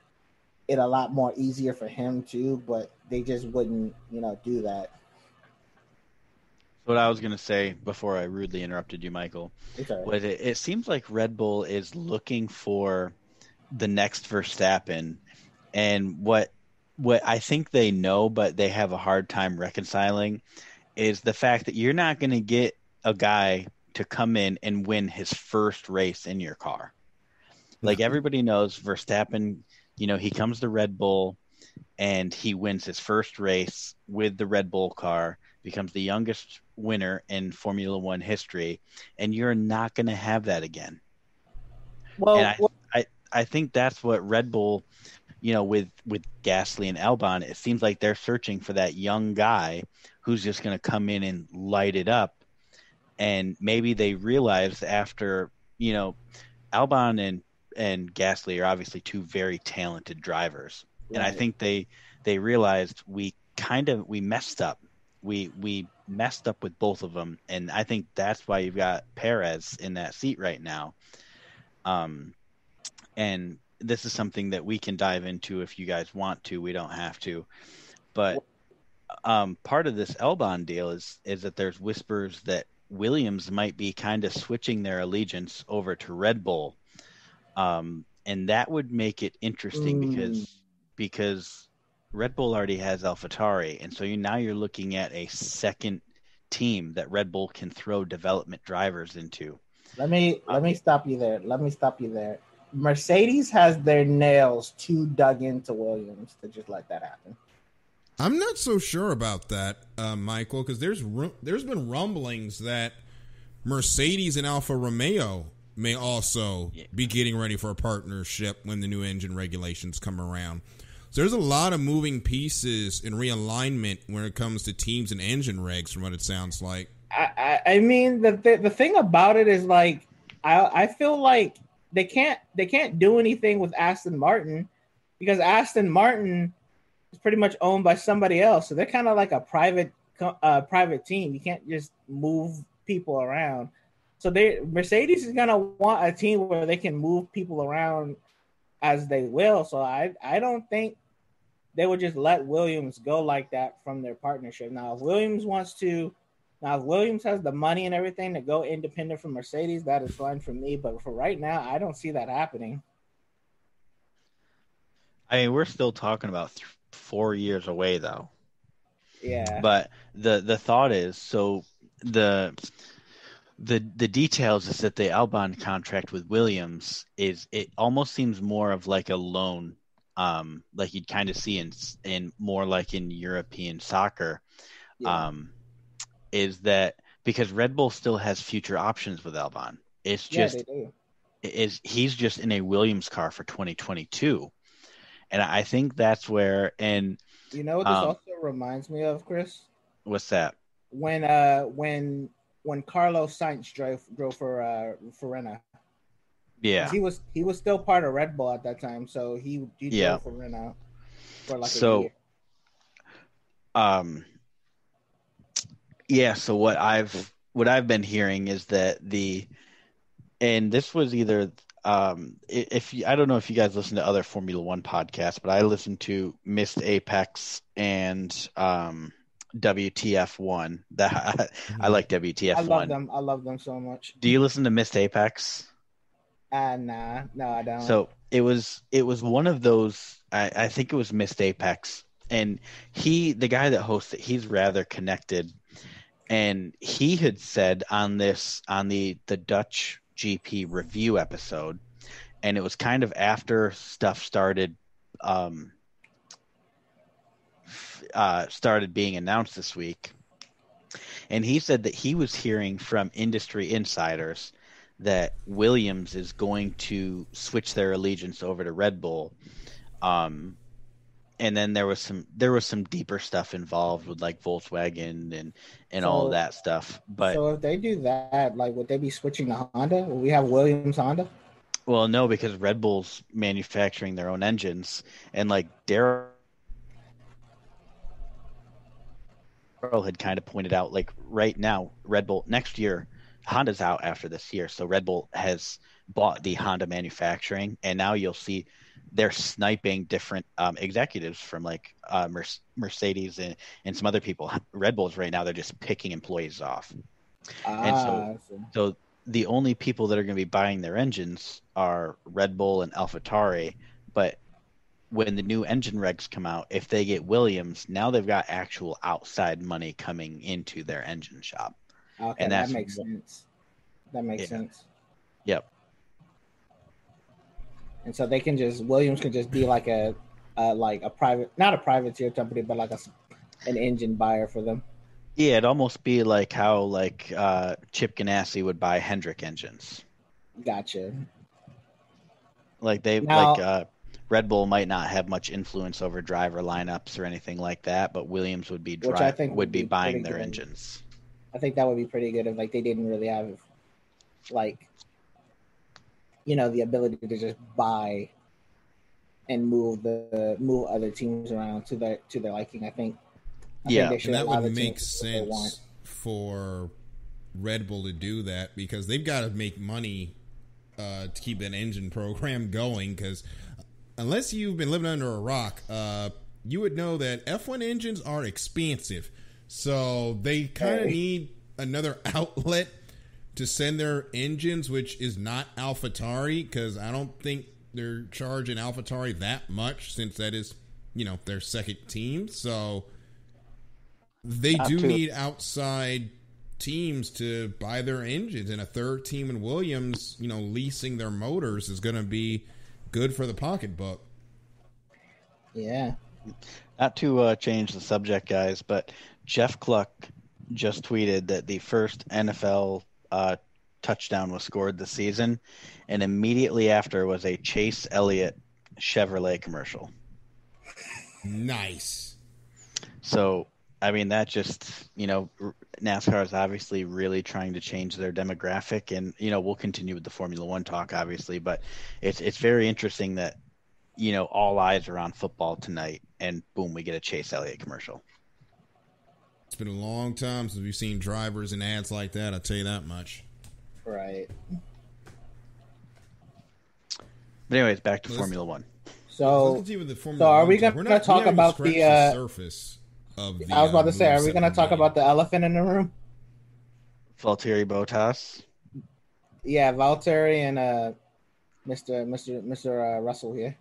it a lot more easier for him too, but they just wouldn't, do that. What I was going to say before I rudely interrupted you, Michael, was it seems like Red Bull is looking for the next Verstappen, and what I think they know, but they have a hard time reconciling, is the fact that you're not going to get a guy to come in and win his first race in your car. Like everybody knows Verstappen, he comes to Red Bull and he wins his first race with the Red Bull car, becomes the youngest winner in Formula One history, and you're not going to have that again. Well, and I think that's what Red Bull, with Gasly and Albon, it seems like they're searching for that young guy who's just going to come in and light it up. And maybe they realize after, Albon and Gasly are obviously two very talented drivers. Right. And I think they realized we we messed up. We messed up with both of them, and I think that's why you've got Perez in that seat right now. And this is something that we can dive into if you guys want to. We don't have to, but part of this Albon deal is that there's whispers that Williams might be kind of switching their allegiance over to Red Bull, and that would make it interesting because Red Bull already has AlphaTauri, and so now you're looking at a second team that Red Bull can throw development drivers into. Let me stop you there. Mercedes has their nails too dug into Williams to just let that happen. I'm not so sure about that, Michael, because there's been rumblings that Mercedes and Alfa Romeo may also be getting ready for a partnership when the new engine regulations come around. So there's a lot of moving pieces and realignment when it comes to teams and engine regs, from what it sounds like. I mean, the thing about it is, like, I feel like they can't do anything with Aston Martin because Aston Martin is pretty much owned by somebody else. So they're kind of like a private team. You can't just move people around. So Mercedes is gonna want a team where they can move people around as they will. So I don't think they would just let Williams go like that from their partnership. Now, if Williams has the money and everything to go independent from Mercedes, that is fine for me. But for right now, I don't see that happening. I mean, we're still talking about 4 years away, though. Yeah. But the thought is, so the details is that the Albon contract with Williams it almost seems more of like a loan, like you'd kind of see in more like in European soccer. Yeah. Is that because Red Bull still has future options with Albon? It's just he's just in a Williams car for 2022, and I think that's where. And you know what this also reminds me of, Chris? What's that? When Carlos Sainz drove for Renault. Yeah, he was still part of Red Bull at that time, so he drove for Renault for like a year. Yeah, so what I've been hearing is that and this was either I don't know if you guys listen to other Formula One podcasts, but I listen to Missed Apex and WTF1. I like WTF1. I love them so much. Do you listen to Missed Apex? Nah, no, I don't. So it was one of those. I think it was Missed Apex, and the guy that hosts it, he's rather connected. And he had said on the Dutch GP review episode, and it was kind of after stuff started being announced this week. And he said that he was hearing from industry insiders that Williams is going to switch their allegiance over to Red Bull. And then there was some deeper stuff involved with like Volkswagen and all of that stuff. But so if they do that, like, would they be switching to Honda? Will we have Williams Honda? Well, no, because Red Bull's manufacturing their own engines, and like Darryl had kind of pointed out, like right now, Red Bull next year, Honda's out after this year, so Red Bull has bought the Honda manufacturing, and now you'll see they're sniping different executives from like Mercedes and some other people. Red Bulls right now, they're just picking employees off. And so the only people that are going to be buying their engines are Red Bull and AlphaTauri. But when the new engine regs come out, if they get Williams, now they've got actual outside money coming into their engine shop. Okay, and that makes sense. That makes sense. Yep. And so Williams can just be like a private, not a privateer company, but like an engine buyer for them. Yeah, it'd almost be like how Chip Ganassi would buy Hendrick engines. Gotcha. Like Red Bull might not have much influence over driver lineups or anything like that, but Williams would be buying their engines. I think that would be pretty good if like they didn't really have like, you know, the ability to just buy and move other teams around to their liking. I think I think they should and that allow would the make teams to do what they want. sense for Red Bull to do that because they've got to make money to keep that engine program going. Because unless you've been living under a rock, you would know that F1 engines are expensive. So they kind of need another outlet to send their engines, which is not AlphaTauri, because I don't think they're charging AlphaTauri that much since that is, their second team. So they do need outside teams to buy their engines, and a third team in Williams, leasing their motors is going to be good for the pocketbook. Yeah. Not to change the subject, guys, but Jeff Cluck just tweeted that the first NFL touchdown was scored this season, and immediately after was a Chase Elliott Chevrolet commercial. Nice. So, I mean, that just, NASCAR is obviously really trying to change their demographic, and, we'll continue with the Formula One talk, obviously, but it's very interesting that, all eyes are on football tonight, and boom, we get a Chase Elliott commercial. It's been a long time since we've seen drivers in ads like that, I'll tell you that much. Right. But anyways, back to Formula One. So are we going to talk about the surface of the, I was about to say, are we going to talk about the elephant in the room? Valtteri Bottas? Yeah, Valtteri and Mr. Russell here.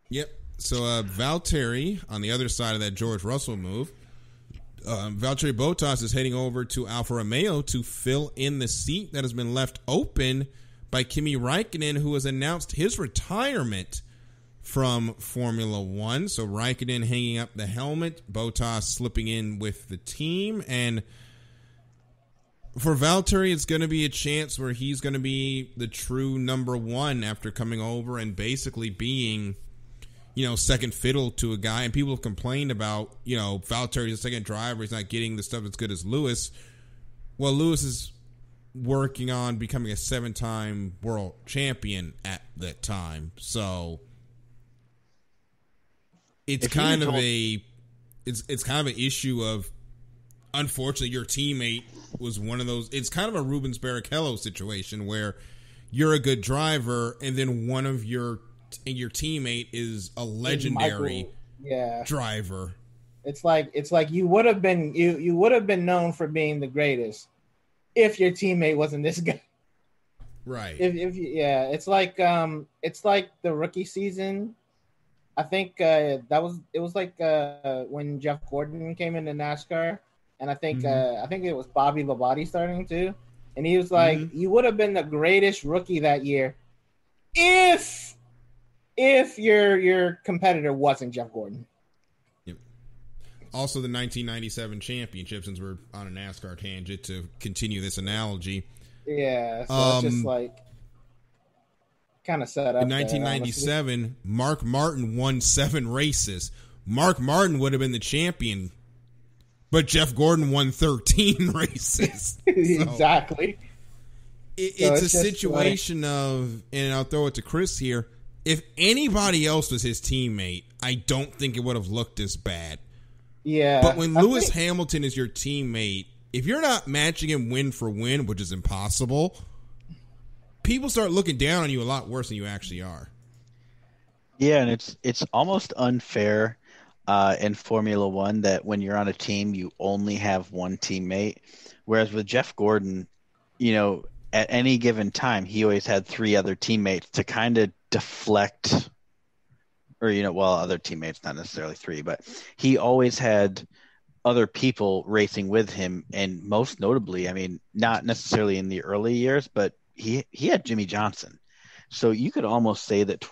Yep. So Valtteri, on the other side of that George Russell move, Valtteri Bottas is heading over to Alfa Romeo to fill in the seat that has been left open by Kimi Räikkönen, who has announced his retirement from Formula One. So Räikkönen hanging up the helmet, Bottas slipping in with the team. And for Valtteri, it's going to be a chance where he's going to be the true number one after coming over and basically being, second fiddle to a guy. And people have complained about, Valtteri's a second driver. He's not getting the stuff as good as Lewis. Well, Lewis is working on becoming a 7-time world champion at that time. So it's kind of it's kind of an issue of, unfortunately, your teammate was one of those. It's kind of a Rubens Barrichello situation where you're a good driver and then one of your teammate is a legendary driver. It's like you would have been you would have been known for being the greatest if your teammate wasn't this guy. Right. It's like the rookie season. I think it was like when Jeff Gordon came into NASCAR, and I think it was Bobby Labonte starting too, and he was like, you would have been the greatest rookie that year if your competitor wasn't Jeff Gordon. Yep. Also, the 1997 championship, since we're on a NASCAR tangent to continue this analogy. Yeah, so it's just like kind of set up. In 1997, Mark Martin won 7 races. Mark Martin would have been the champion, but Jeff Gordon won 13 races. Exactly. It's a situation of, and I'll throw it to Chris here, if anybody else was his teammate, I don't think it would have looked as bad. Yeah. But when Lewis Hamilton is your teammate, if you're not matching him win for win, which is impossible, people start looking down on you a lot worse than you actually are. Yeah, and it's almost unfair in Formula One that when you're on a team, you only have one teammate. Whereas with Jeff Gordon, at any given time, he always had 3 other teammates to kind of deflect, or, other teammates, not necessarily 3, but he always had other people racing with him. And most notably, I mean, not necessarily in the early years, but he had Jimmy Johnson. So you could almost say that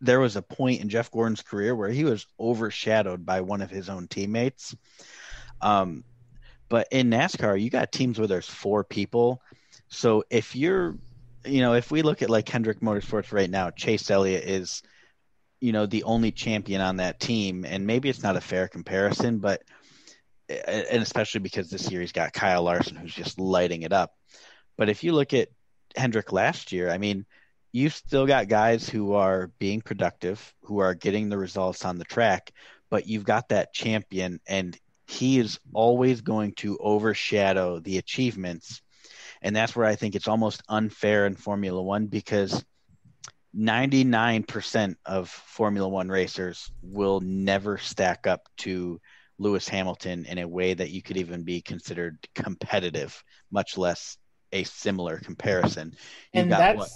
there was a point in Jeff Gordon's career where he was overshadowed by one of his own teammates. But in NASCAR, you got teams where there's 4 people. So if you're, if we look at like Hendrick Motorsports right now, Chase Elliott is, the only champion on that team. And maybe it's not a fair comparison, but, and especially because this year he's got Kyle Larson, who's just lighting it up. But if you look at Hendrick last year, I mean, you've still got guys who are being productive, who are getting the results on the track, but you've got that champion, and he is always going to overshadow the achievements. And that's where I think it's almost unfair in Formula One, because 99% of Formula One racers will never stack up to Lewis Hamilton in a way that you could even be considered competitive, much less a similar comparison. You've got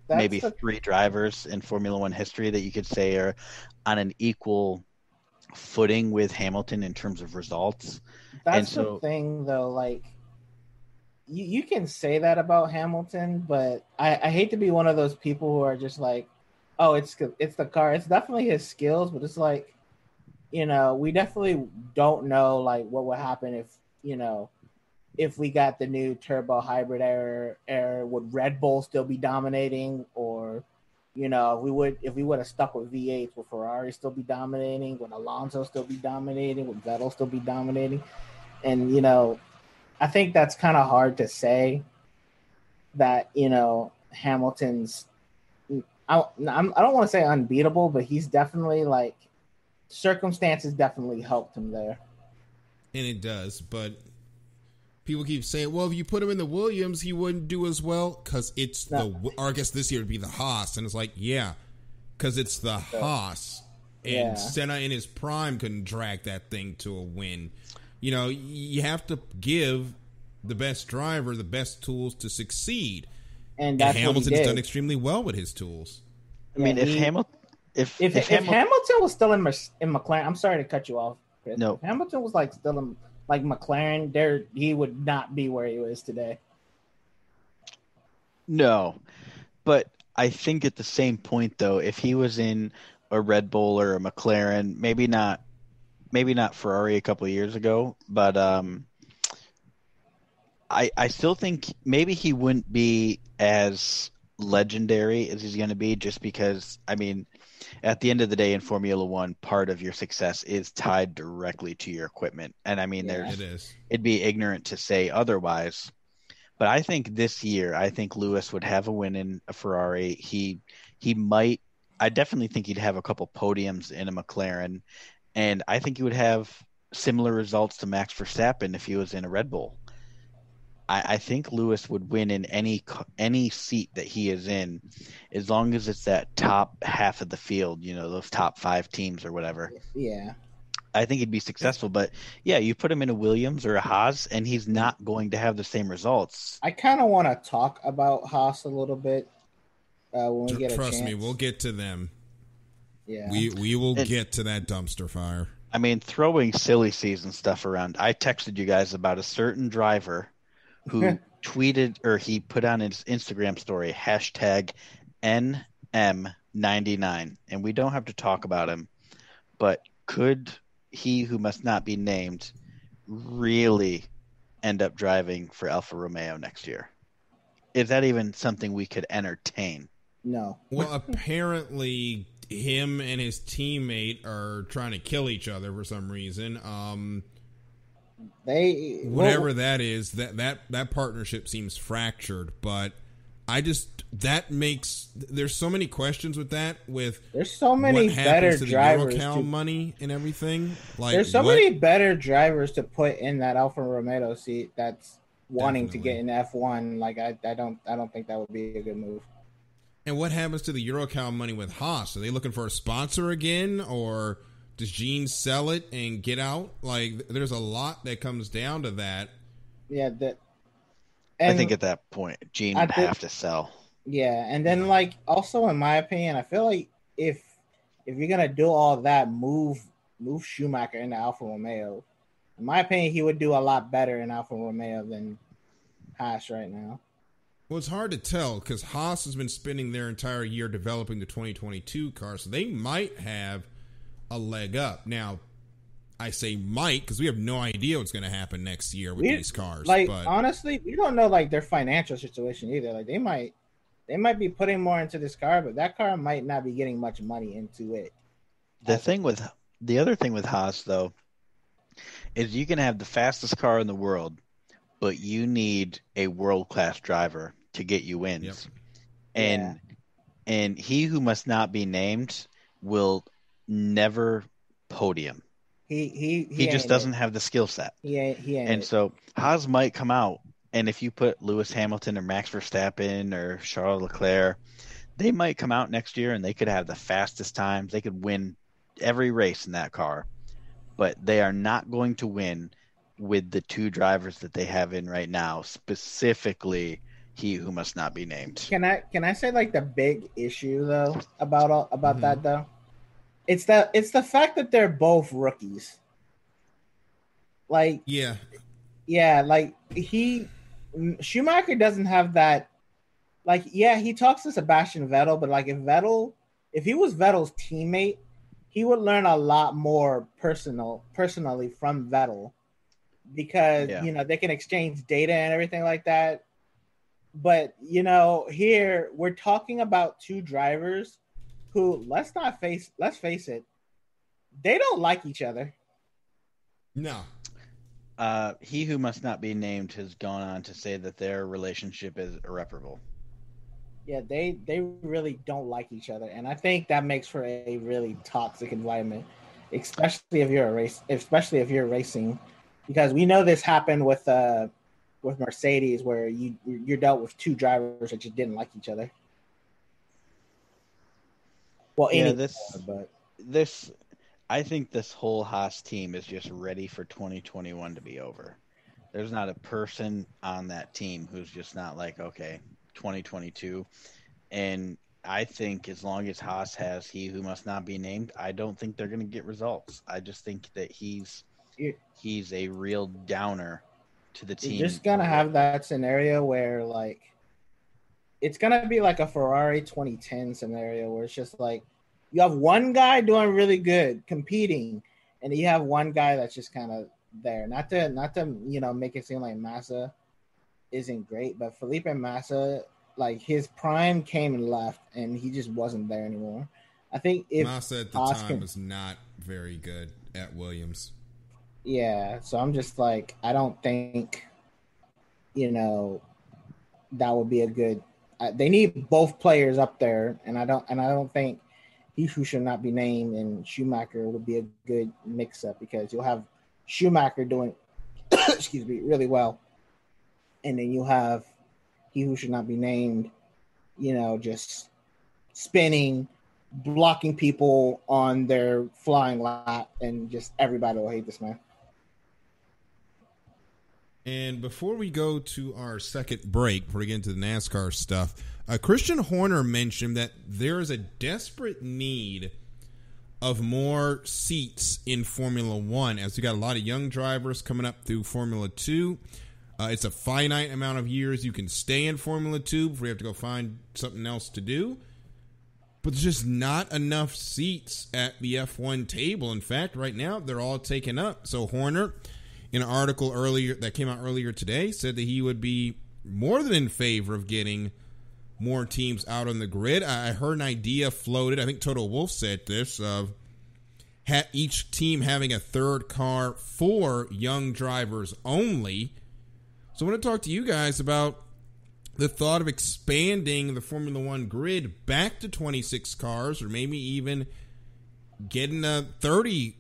maybe three drivers in Formula One history that you could say are on an equal footing with Hamilton in terms of results. That's the thing, though. Like, you can say that about Hamilton, but I hate to be one of those people who are just like, oh, it's the car. It's definitely his skills, but it's like, we definitely don't know like what would happen if we got the new turbo hybrid era. Would Red Bull still be dominating, or if we would have stuck with V8s, would Ferrari still be dominating? Would Alonso still be dominating? Would Vettel still be dominating? And I think that's kind of hard to say that, Hamilton's, I don't want to say unbeatable, but he's definitely like, circumstances definitely helped him there. And it does, but people keep saying, well, if you put him in the Williams, he wouldn't do as well because it's or I guess this year would be the Haas. And it's like, yeah, because it's the Haas. And Senna in his prime couldn't drag that thing to a win. You have to give the best driver the best tools to succeed. And Hamilton's done extremely well with his tools. I mean, if Hamilton was still in McLaren, I'm sorry to cut you off, Chris. No. If Hamilton was like still in like McLaren, he would not be where he is today. No, but I think at the same point, though, if he was in a Red Bull or a McLaren, maybe not Ferrari a couple of years ago, but I still think maybe he wouldn't be as legendary as he's going to be, just because, I mean, at the end of the day in Formula One, part of your success is tied directly to your equipment. And I mean, it'd be ignorant to say otherwise. But I think this year, Lewis would have a win in a Ferrari. He might, I definitely think he'd have a couple podiums in a McLaren. And I think he would have similar results to Max Verstappen if he was in a Red Bull. I think Lewis would win in any seat that he is in, as long as it's that top half of the field, those top 5 teams or whatever. Yeah. I think he'd be successful. But, yeah, you put him in a Williams or a Haas, and he's not going to have the same results. I kind of want to talk about Haas a little bit when we get a chance. Trust me, we'll get to them. Yeah. We will get to that dumpster fire. I mean, throwing silly season stuff around. I texted you guys about a certain driver who tweeted, or he put on his Instagram story, #NM99. And we don't have to talk about him, but could he who must not be named really end up driving for Alfa Romeo next year? Is that even something we could entertain? No. Well, apparently him and his teammate are trying to kill each other for some reason. That is, that partnership seems fractured, but there's so many questions with that. There's so many better drivers to money and everything. Like, there's so many better drivers to put in that Alfa Romeo seat that's wanting to get in F1. Like, I don't think that would be a good move. And what happens to the Eurocal money with Haas? Are they looking for a sponsor again, or does Gene sell it and get out? Like, there's a lot that comes down to that. Yeah, I think at that point, Gene would have to sell. Yeah, and then, like, also in my opinion, I feel like if you're gonna do all that, move Schumacher into Alfa Romeo. In my opinion, he would do a lot better in Alfa Romeo than Haas right now. Well, it's hard to tell because Haas has been spending their entire year developing the 2022 car, so they might have a leg up. Now, I say might because we have no idea what's going to happen next year with these cars. Like, honestly, we don't know like their financial situation either. Like, they might be putting more into this car, but that car might not be getting much money into it. The other thing with Haas, though, is you can have the fastest car in the world, but you need a world-class driver to get you wins. Yep. And he who must not be named will never podium. He just doesn't have the skill set. He ain't. And so Haas might come out, and if you put Lewis Hamilton or Max Verstappen or Charles Leclerc, they might come out next year and they could have the fastest times. They could win every race in that car, but they are not going to win with the two drivers that they have in right now, specifically he who must not be named. Can I say like the big issue though about that though? It's the fact that they're both rookies. Like Yeah, like Schumacher doesn't have that. Like, yeah, he talks to Sebastian Vettel, but like if he was Vettel's teammate, he would learn a lot more personally from Vettel because they can exchange data and everything like that. But here we're talking about two drivers who let's face it, they don't like each other. no. He who must not be named has gone on to say that their relationship is irreparable. Yeah, they really don't like each other, and I think that makes for a really toxic environment, especially if you're racing, because we know this happened with Mercedes, where you're dealt with two drivers that just didn't like each other. Well, I think this whole Haas team is just ready for 2021 to be over. There's not a person on that team who's just not like, okay, 2022. And I think as long as Haas has he who must not be named, I don't think they're going to get results. I just think that he's a real downer to the team. You're just going to have that scenario where like it's going to be like a Ferrari 2010 scenario where it's just like you have one guy doing really good competing and you have one guy that's just kind of there. Not to make it seem like Massa isn't great, but Felipe Massa, like his prime came and left, and he just wasn't there anymore. I think if Massa at the time was not very good at Williams. Yeah, so I'm just like, I don't think, that would be a good. They need both players up there, and I don't think he who should not be named and Schumacher would be a good mix-up because you'll have Schumacher doing, excuse me, really well. And then you have he who should not be named, just spinning, blocking people on their flying lap, and just everybody will hate this man. And before we go to our second break, before we get into the NASCAR stuff, Christian Horner mentioned that there is a desperate need of more seats in Formula One, as we got a lot of young drivers coming up through Formula 2. It's a finite amount of years you can stay in Formula 2 before you have to go find something else to do. But there's just not enough seats at the F1 table. In fact, right now, they're all taken up. So Horner, in an article that came out earlier today, said that he would be more than in favor of getting more teams out on the grid. I heard an idea floated, I think Toto Wolff said this, of each team having a third car for young drivers only. So I want to talk to you guys about the thought of expanding the Formula One grid back to 26 cars, or maybe even getting a 30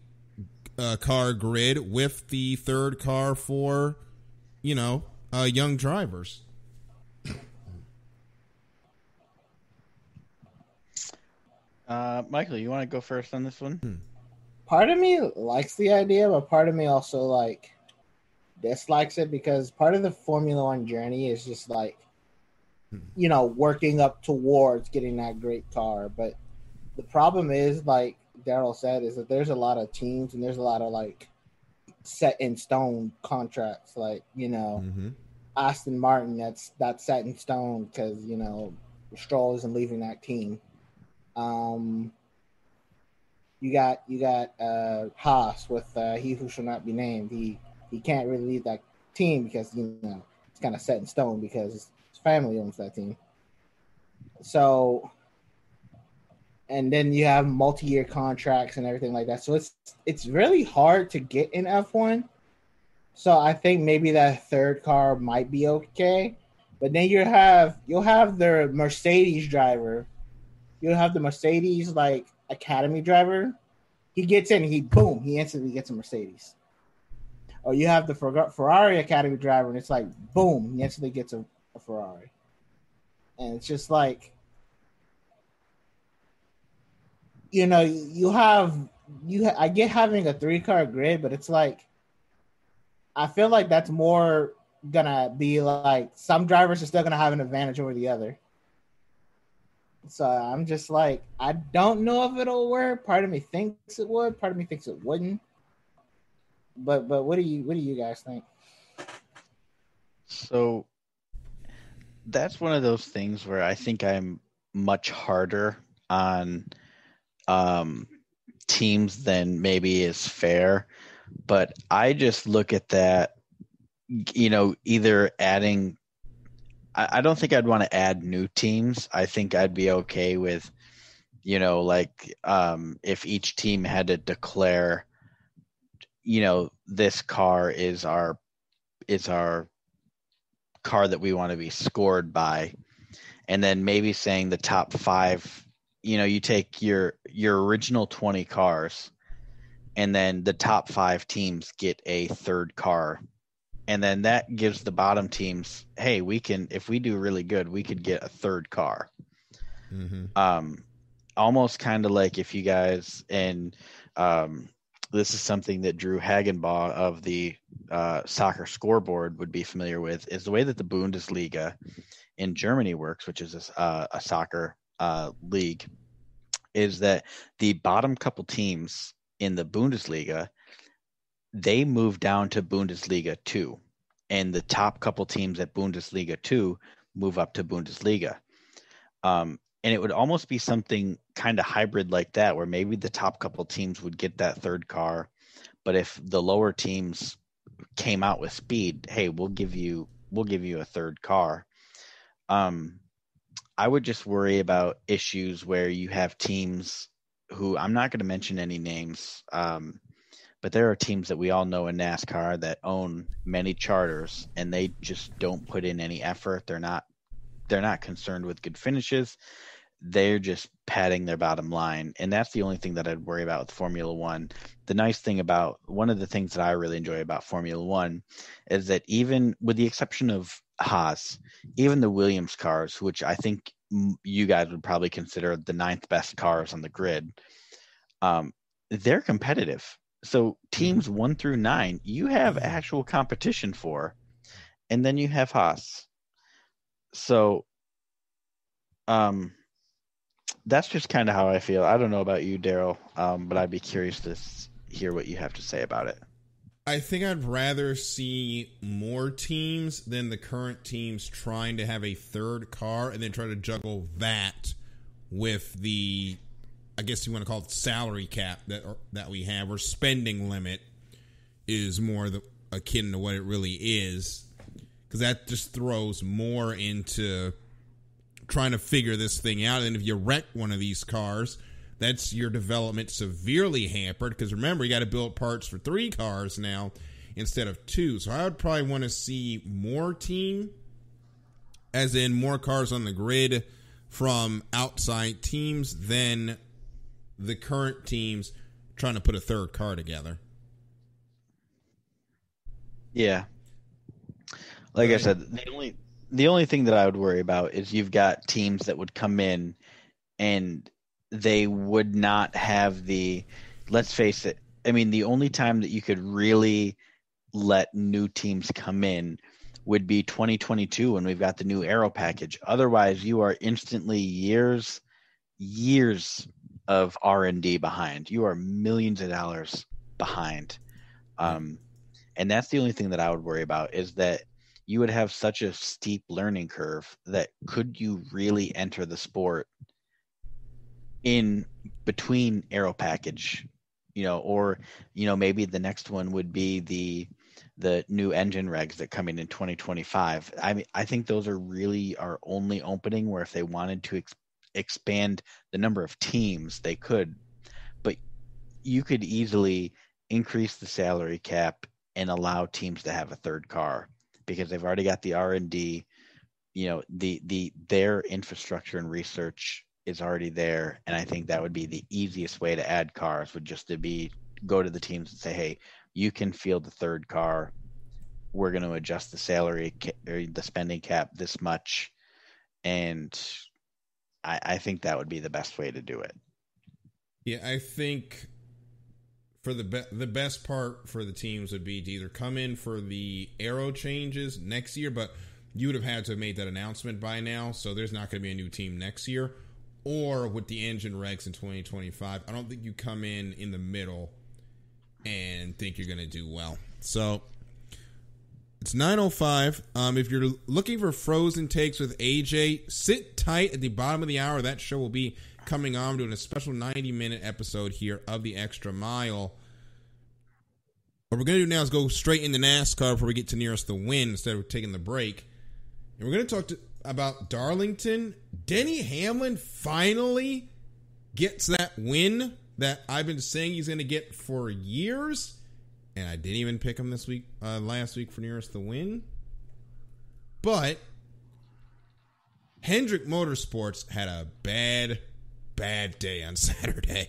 car grid with the third car for, young drivers. Michael, you want to go first on this one? Part of me likes the idea, but part of me also dislikes it because part of the Formula One journey is just working up towards getting that great car. But the problem is, like Daryl said, is that there's a lot of teams and there's a lot of set in stone contracts. Aston Martin, that's set in stone because Stroll isn't leaving that team. You got Haas with he who shall not be named. He can't really leave that team because it's kind of set in stone because his family owns that team. So, and then you have multi-year contracts and everything like that. So it's really hard to get in F1. So I think maybe that third car might be okay. But then you'll have the Mercedes driver. You'll have the Mercedes academy driver He gets in, he instantly gets a Mercedes. Or you have the Ferrari Academy driver, and it's like, boom, he instantly gets a Ferrari. And it's just like, I get having a 3-car grid, but it's like, I feel like that's more gonna be like some drivers are still gonna have an advantage over the other. So I'm just like, I don't know if it'll work. Part of me thinks it would. Part of me thinks it wouldn't. But what do you guys think? So that's one of those things where I think I'm much harder on teams than maybe is fair. But I just look at that, either adding. I don't think I'd want to add new teams. I think I'd be okay with, if each team had to declare, this car is our car that we want to be scored by, and then maybe saying the top 5. You take your original 20 cars, and then the top 5 teams get a third car. And then that gives the bottom teams, hey, if we do really good, we could get a third car. Mm-hmm. Almost kind of like if you guys, and this is something that Drew Hagenbaugh of the Soccer Scoreboard would be familiar with, is the way that the Bundesliga in Germany works, which is a soccer league, is that the bottom couple teams in the Bundesliga, they move down to Bundesliga 2, and the top couple teams at Bundesliga 2 move up to Bundesliga. And it would almost be something kind of hybrid like that, where maybe the top couple teams would get that third car, but if the lower teams came out with speed, hey, we'll give you a third car. I would just worry about issues where you have teams who, I'm not going to mention any names, but there are teams that we all know in NASCAR that own many charters, and they just don't put in any effort. They're not concerned with good finishes. They're just padding their bottom line. And that's the only thing that I'd worry about with Formula One. The nice thing about, one of the things that I really enjoy about Formula One is that, even with the exception of Haas, even the Williams cars, which I think you guys would probably consider the 9th best cars on the grid, they're competitive. So teams 1 through 9, you have actual competition for, and then you have Haas. So, that's just kind of how I feel. I don't know about you, Daryl, but I'd be curious to hear what you have to say about it. I think I'd rather see more teams than the current teams trying to have a third car and then try to juggle that with the, I guess you want to call it, salary cap that we have, or spending limit is more akin to what it really is, because that just throws more into trying to figure this thing out. And if you wreck one of these cars, that's your development severely hampered, because remember, you got to build parts for 3 cars now instead of 2. So I would probably want to see more team, as in more cars on the grid from outside teams, than the current teams trying to put a third car together. Yeah. Like I said, the only thing that I would worry about is you've got teams that would come in and they would not have the, let's face it, I mean, the only time that you could really let new teams come in would be 2022 when we've got the new aero package. Otherwise, you are instantly years of R&D behind. You are millions of dollars behind. And that's the only thing that I would worry about, is that you would have such a steep learning curve that could you really enter the sport in between aero package, or, maybe the next one would be the new engine regs that come in 2025. I mean, I think those are really our only opening, where if they wanted to expand the number of teams, they could, but you could easily increase the salary cap and allow teams to have a third car, because they've already got the R&D, their infrastructure and research is already there, and I think that would be the easiest way to add cars, would just to be go to the teams and say, hey, you can field the third car. We're going to adjust the salary or the spending cap this much, and I think that would be the best way to do it. Yeah, I think for the best part for the teams would be to either come in for the aero changes next year, but you would have had to have made that announcement by now, so there's not going to be a new team next year. Or with the engine regs in 2025, I don't think you come in the middle and think you're going to do well. So it's 9:05. If you're looking for frozen takes with AJ, sit tight at the bottom of the hour. That show will be coming on, doing a special 90-minute episode here of the Extra Mile. What we're going to do now is go straight into NASCAR before we get to nearest the win instead of taking the break. And we're going to talk about Darlington. Denny Hamlin finally gets that win that I've been saying he's going to get for years. And I didn't even pick him last week for nearest the win. But Hendrick Motorsports had a bad day on Saturday.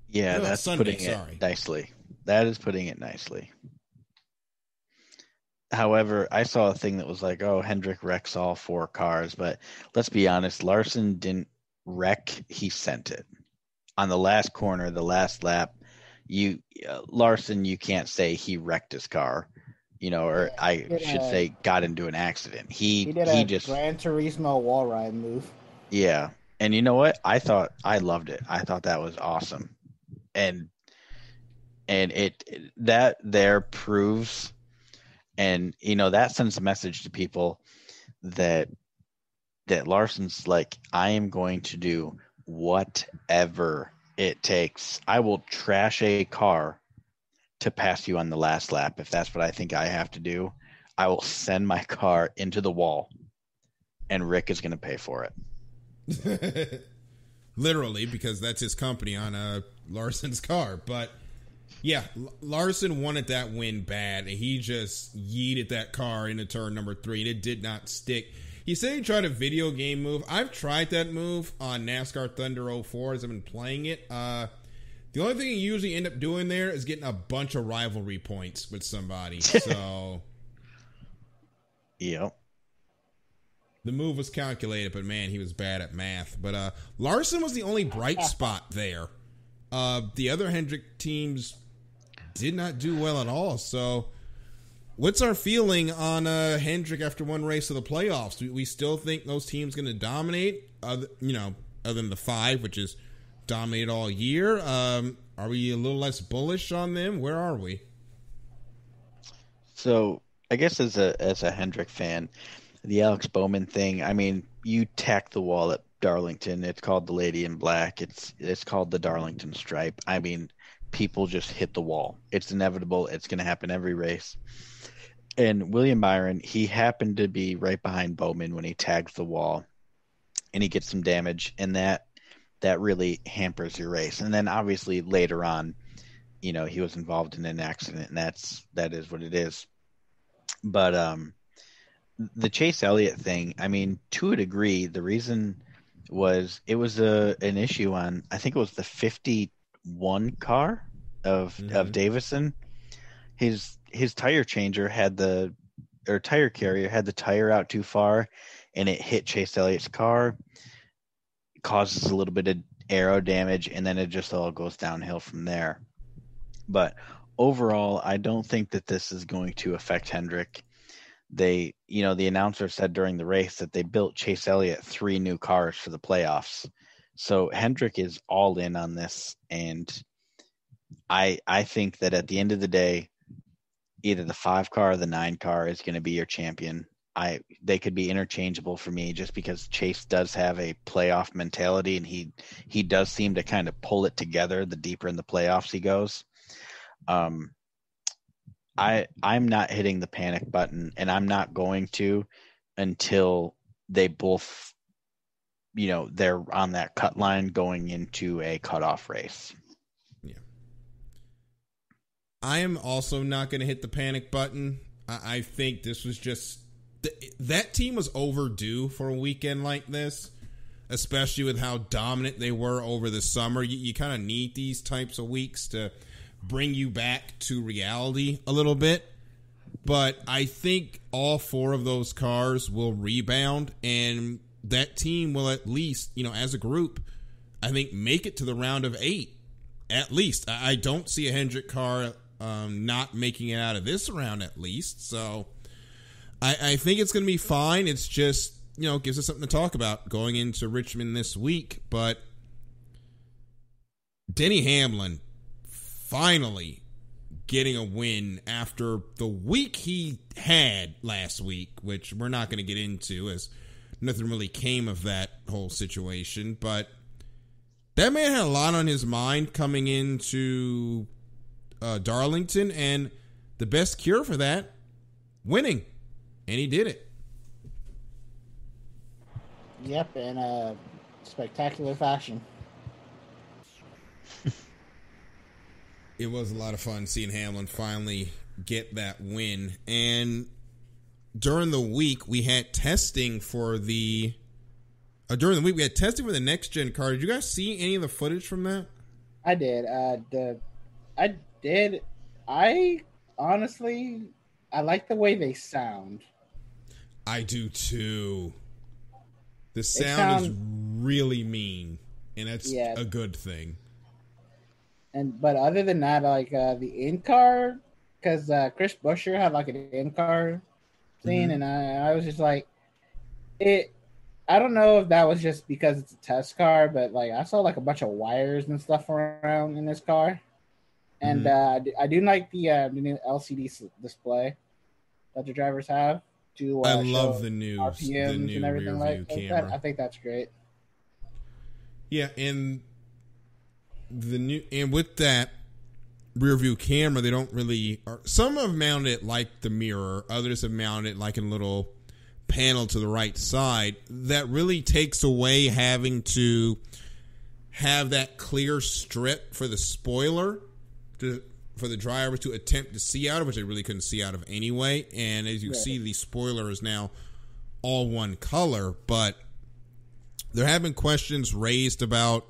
Yeah, that's Sunday, putting it nicely. That is putting it nicely. However, I saw a thing that was like, oh, Hendrick wrecks all 4 cars. But let's be honest, Larson didn't wreck. He sent it. On the last corner, the last lap, Larson, you can't say he wrecked his car, or I should say got into an accident. He just Gran Turismo wall ride move. Yeah. And you know what? I loved it. I thought that was awesome. And that there proves, and that sends a message to people that Larson's like, I am going to do whatever it takes. I will trash a car to pass you on the last lap. If that's what I think I have to do, I will send my car into the wall, and Rick is going to pay for it. Literally, because that's his company on Larson's car. But yeah, Larson wanted that win bad, and he just yeeted that car into turn number 3, and it did not stick. He said he tried a video game move. I've tried that move on NASCAR Thunder 04 as I've been playing it. The only thing you usually end up doing there is getting a bunch of rivalry points with somebody. So, yep. The move was calculated, but man, he was bad at math. But Larson was the only bright spot there. The other Hendrick teams did not do well at all. So, what's our feeling on Hendrick after one race of the playoffs? Do we still think those teams going to dominate? Other than the 5, which is dominated all year. Are we a little less bullish on them? Where are we? So, I guess as a Hendrick fan, the Alex Bowman thing, I mean, you tack the wall at Darlington. It's called the Lady in Black. It's called the Darlington Stripe. I mean, people just hit the wall. It's inevitable. It's going to happen every race. And William Byron, he happened to be right behind Bowman when he tags the wall, and he gets some damage, and that really hampers your race. And then obviously later on, he was involved in an accident, and that is what it is. But the Chase Elliott thing, I mean, to a degree, the reason was it was an issue on, I think it was the 51 car of Davison. His tire changer tire carrier had the tire out too far, and it hit Chase Elliott's car, causes a little bit of aero damage, and then it just all goes downhill from there. But overall, I don't think that this is going to affect Hendrick. The announcer said during the race that they built Chase Elliott 3 new cars for the playoffs. So Hendrick is all in on this, and I think that at the end of the day, either the 5 car or the 9 car is going to be your champion. They could be interchangeable for me, just because Chase does have a playoff mentality, and he does seem to kind of pull it together the deeper in the playoffs he goes. I'm not hitting the panic button, and I'm not going to until they both, they're on that cut line going into a cutoff race. Yeah. I am also not going to hit the panic button. I think this was just that team was overdue for a weekend like this. especially with how dominant they were over the summer. You kind of need these types of weeks to bring you back to reality a little bit. But I think all 4 of those cars will rebound, and that team will at least, as a group, I think make it to the round of 8, at least. I don't see a Hendrick car not making it out of this round, at least. So I think it's going to be fine. It's just, gives us something to talk about going into Richmond this week. But Denny Hamlin finally getting a win after the week he had last week, which we're not going to get into as nothing really came of that whole situation. But that man had a lot on his mind coming into Darlington, and the best cure for that, winning. And he did it. Yep, in a spectacular fashion. It was a lot of fun seeing Hamlin finally get that win. And during the week, we had testing for the next gen car. Did you guys see any of the footage from that? I did. I did. I honestly, I like the way they sound. I do too. The sound is really mean, and that's a good thing. But other than that, like the in-car, because Chris Buescher had like an in-car scene, and I was just like, I don't know if that was just because it's a test car, but like I saw like a bunch of wires and stuff around in this car, and I do like the new LCD display that the drivers have. I love the new RPMs and everything rear view camera. I think that's great. Yeah, and with that rear view camera, they don't really. Some have mounted it like the mirror. Others have mounted it like a little panel to the right side. That really takes away having to have that clear strip for the spoiler for the driver to attempt to see out of, which they really couldn't see out of anyway. And as you see, the spoiler is now all one color. But there have been questions raised about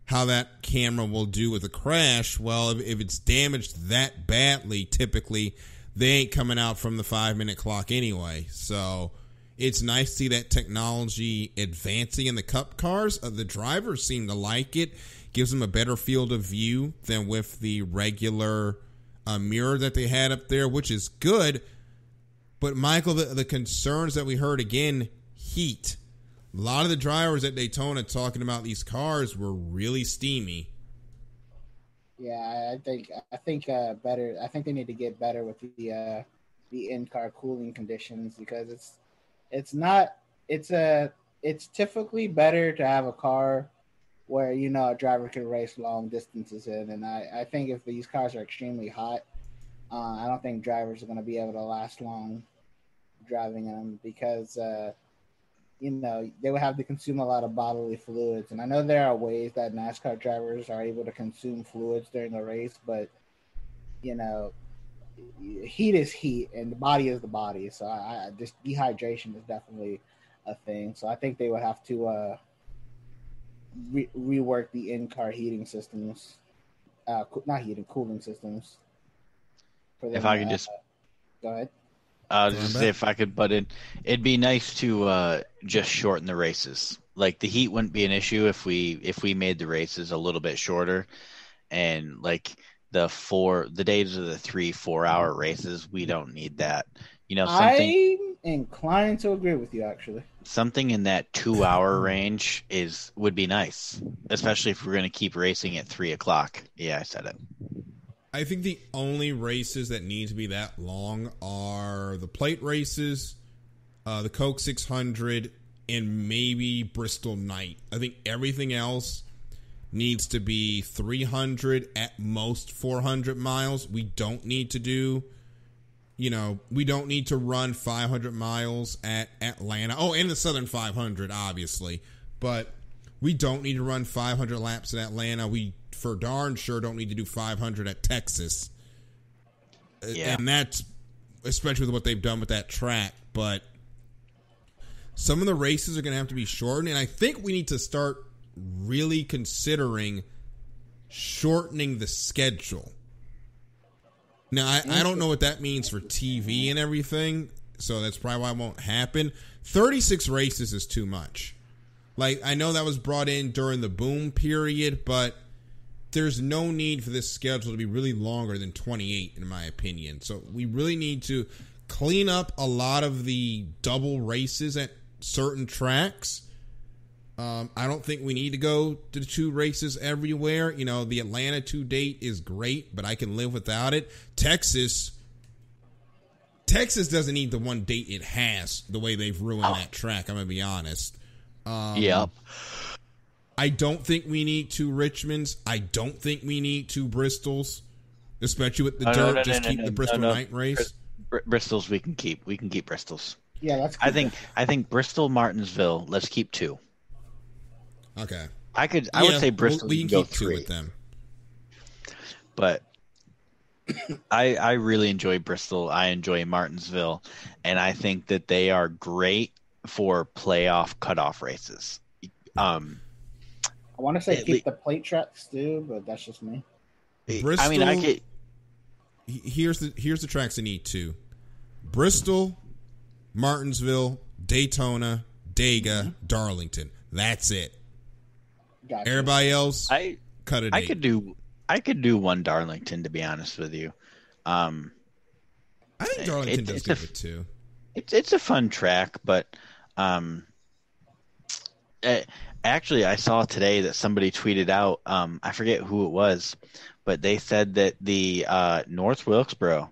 how that camera will do with a crash. Well, if it's damaged that badly, typically they ain't coming out from the 5-minute clock anyway. So it's nice to see that technology advancing in the Cup cars. The drivers seem to like it. Gives them a better field of view than with the regular mirror that they had up there, which is good. But, Michael, the concerns that we heard, again, heat. A lot of the drivers at Daytona talking about these cars were really steamy. Yeah, I think better. I think they need to get better with the in-car cooling conditions, because it's typically better to have a car where a driver can race long distances in, and I think if these cars are extremely hot, I don't think drivers are going to be able to last long driving in them, because they would have to consume a lot of bodily fluids. And I know there are ways that NASCAR drivers are able to consume fluids during a race, but heat is heat, and the body is the body. So I just dehydration is definitely a thing. So I think they would have to rework the in-car heating systems, cooling systems. If I could just go ahead. Just say if I could butt in, it'd be nice to just shorten the races. Like the heat wouldn't be an issue if we made the races a little bit shorter, and like the days of the 3-4 hour races, we don't need that. I'm inclined to agree with you, actually. Something in that 2 hour range would be nice, especially if we're going to keep racing at 3:00. Yeah, I said it. I think the only races that need to be that long are the plate races, the Coke 600, and maybe Bristol Night. I think everything else needs to be 300, at most 400 miles. We don't need to do, we don't need to run 500 miles at Atlanta. Oh, and the Southern 500, obviously. But we don't need to run 500 laps at Atlanta. We for darn sure don't need to do 500 at Texas. Yeah. And that's especially with what they've done with that track. But some of the races are going to have to be shortened, and I think we need to start really considering shortening the schedule. Now, I don't know what that means for TV and everything, so that's probably why it won't happen. 36 races is too much. Like, I know that was brought in during the boom period, but there's no need for this schedule to be really longer than 28, in my opinion. So we really need to clean up a lot of the double races at certain tracks. I don't think we need to go to 2 races everywhere. You know, the Atlanta 2 date is great, but I can live without it. Texas doesn't need the 1 date it has, the way they've ruined that track, I'm going to be honest. Yep. I don't think we need 2 Richmonds. I don't think we need 2 Bristols, especially with the dirt. Just keep the Bristol night race. Bristol's we can keep. We can keep Bristol's. Yeah, that's. I think Bristol, Martinsville. Let's keep 2. Okay. I would say Bristol. We can go keep 2 3. with them. But I really enjoy Bristol. I enjoy Martinsville, and I think that they are great for playoff cutoff races. I want to say keep the plate tracks too, but that's just me. Bristol, I mean, I get. Here's the tracks that need 2: Bristol, Martinsville, Daytona, Dega, Darlington. That's it. Gotcha. Everybody else, cut it. I could do 1 Darlington, to be honest with you. I think Darlington does good with 2. It's a fun track, but actually, I saw today that somebody tweeted out. I forget who it was, but they said that the North Wilkesboro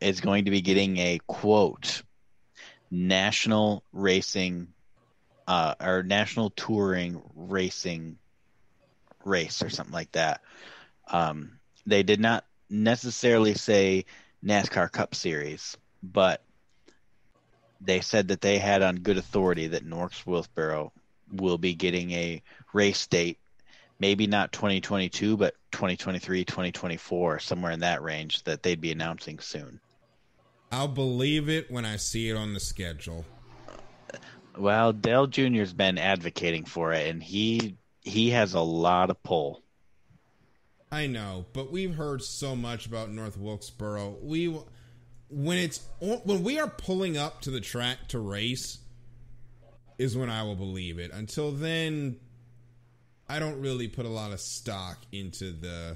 is going to be getting a quote national racing or national touring racing race or something like that. They did not necessarily say NASCAR Cup Series, but they said that they had on good authority that North Wilkesboro will be getting a race date, maybe not 2022, but 2023, 2024, somewhere in that range, that they'd be announcing soon. I'll believe it when I see it on the schedule. Well, Dale Jr.'s been advocating for it, and he has a lot of pull. I know, but we've heard so much about North Wilkesboro. When we are pulling up to the track to race is when I will believe it. Until then, I don't really put a lot of stock into the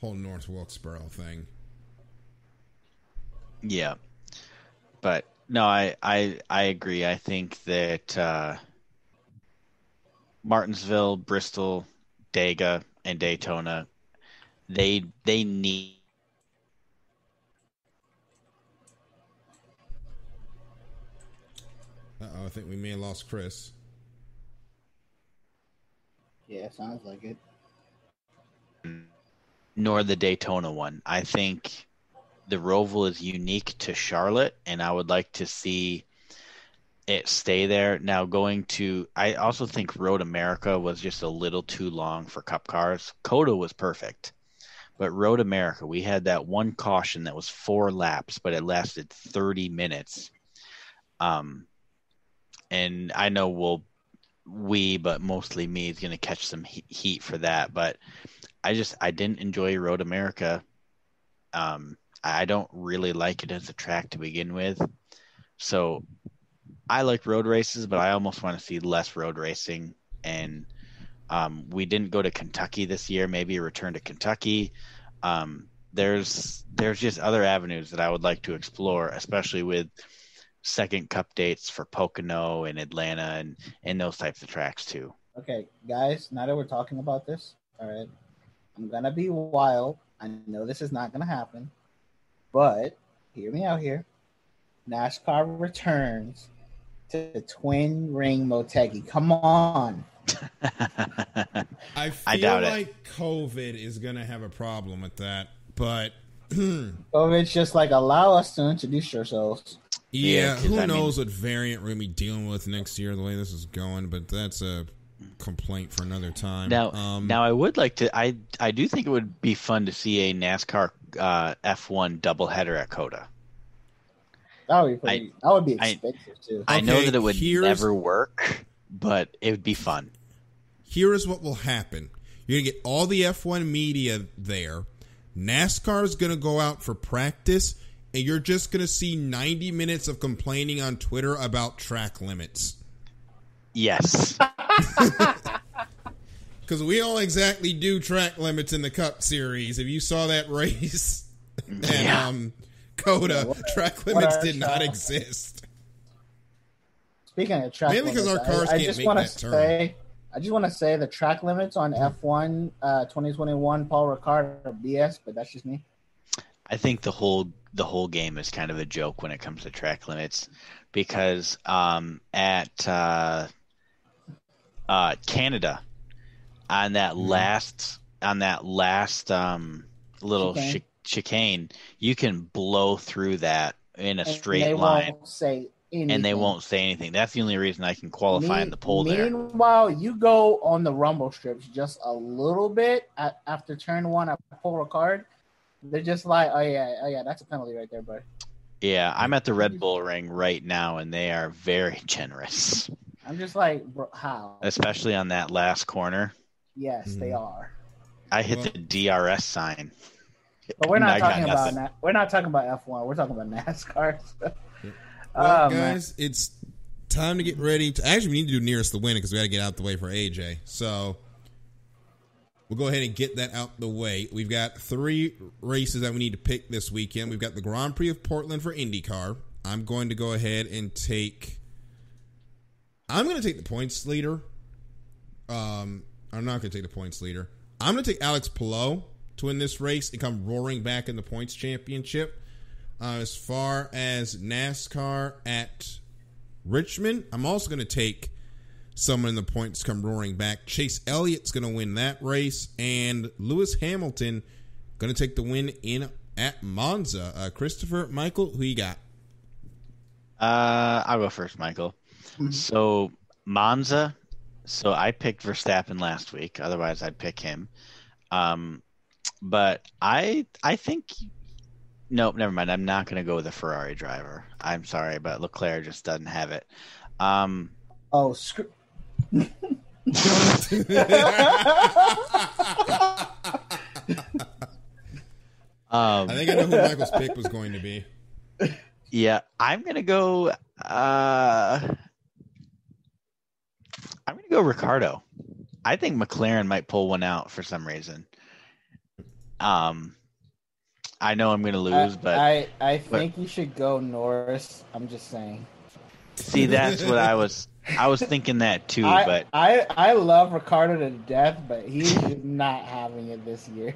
whole North Wilkesboro thing. Yeah, but no, I agree. I think that Martinsville, Bristol, Dega, and Daytona, they need. I think we may have lost Chris. Yeah, sounds like it. Nor the Daytona one. I think the Roval is unique to Charlotte, and I would like to see it stay there. Now, I also think Road America was just a little too long for Cup cars. COTA was perfect, but Road America, we had that one caution that was 4 laps, but it lasted 30 minutes. And I know but mostly me is going to catch some heat for that. But I didn't enjoy Road America. I don't really like it as a track to begin with. So I like road races, but I almost want to see less road racing. And we didn't go to Kentucky this year. Maybe a return to Kentucky. There's just other avenues that I would like to explore, especially with second Cup dates for Pocono and Atlanta and those types of tracks too. Okay, guys, now that we're talking about this, all right, I'm going to be wild. I know this is not going to happen, but hear me out here. NASCAR returns to the twin ring Motegi. Come on. I feel doubt like COVID is going to have a problem with that, but COVID's just like, allow us to introduce yourselves. Yeah, who knows what variant we're going to be dealing with next year, the way this is going, but that's a complaint for another time. Now I would like to, I do think it would be fun to see a NASCAR F1 doubleheader at COTA. That would be expensive too. I know Okay, that it would never work, but it would be fun. Here is what will happen. You're going to get all the F1 media there. NASCAR is going to go out for practice, and you're just going to see 90 minutes of complaining on Twitter about track limits. Yes. Because we don't exactly do track limits in the Cup Series. If you saw that race and Coda, track limits did not exist. Speaking of track mainly because our cars can't make that turn. I just want to say the track limits on F1 2021 Paul Ricard are BS, but that's just me. I think the whole game is kind of a joke when it comes to track limits, because at Canada on that last little chicane, you can blow through that in a straight line. And they won't say anything. That's the only reason I can qualify in the poll there. Meanwhile, you go on the rumble strips just a little bit after turn one at Paul Ricard. They're just like, oh yeah, that's a penalty right there, bud. Yeah, I'm at the Red Bull Ring right now, and they are very generous. I'm just like, bro, how? Especially on that last corner. Yes, they are. I hit the DRS sign. But we're not talking about that. We're not talking about F1. We're talking about NASCAR. Well, guys, it's time to get ready. Actually, we need to do nearest the win because we got to get out the way for AJ. So we'll go ahead and get that out the way. We've got 3 races that we need to pick this weekend. We've got the Grand Prix of Portland for IndyCar. I'm going to go ahead and take the points leader. I'm not going to take the points leader. I'm going to take Alex Palou to win this race and come roaring back in the points championship. As far as NASCAR at Richmond, I'm also going to take someone in the points come roaring back. Chase Elliott's going to win that race, and Lewis Hamilton going to take the win at Monza. Christopher, Michael, who you got? I'll go first, Michael. So Monza. So I picked Verstappen last week. Otherwise, I'd pick him. But I think. Nope, never mind. I'm not going to go with a Ferrari driver. I'm sorry, but Leclerc just doesn't have it. Oh, screw. I think I know who Michael's pick was going to be. Yeah, I'm going to go. I'm going to go Ricardo. I think McLaren might pull one out for some reason. I know I'm going to lose, but I think you should go Norris. I'm just saying. See, that's what I was thinking that too. But I love Ricardo to death, but he's not having it this year.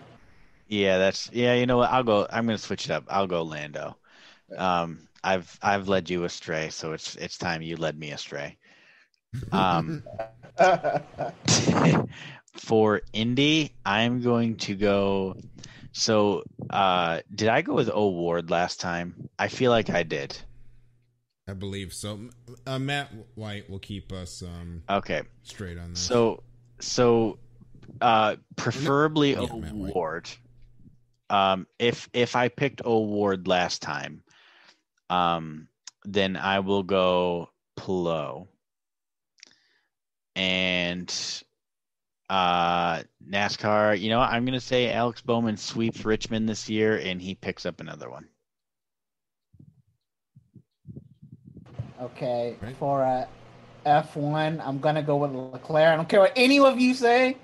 Yeah, you know what? I'm going to switch it up. I'll go Lando. I've led you astray, so it's time you led me astray. For Indy, I'm going to go. So, did I go with O'Ward last time? I feel like I did. I believe so. Matt White will keep us straight on this. So, preferably O'Ward. If I picked O'Ward last time, then I will go Palou. And NASCAR, you know what? I'm going to say Alex Bowman sweeps Richmond this year, and he picks up another one. Okay, for F1, I'm going to go with Leclerc. I don't care what any of you say.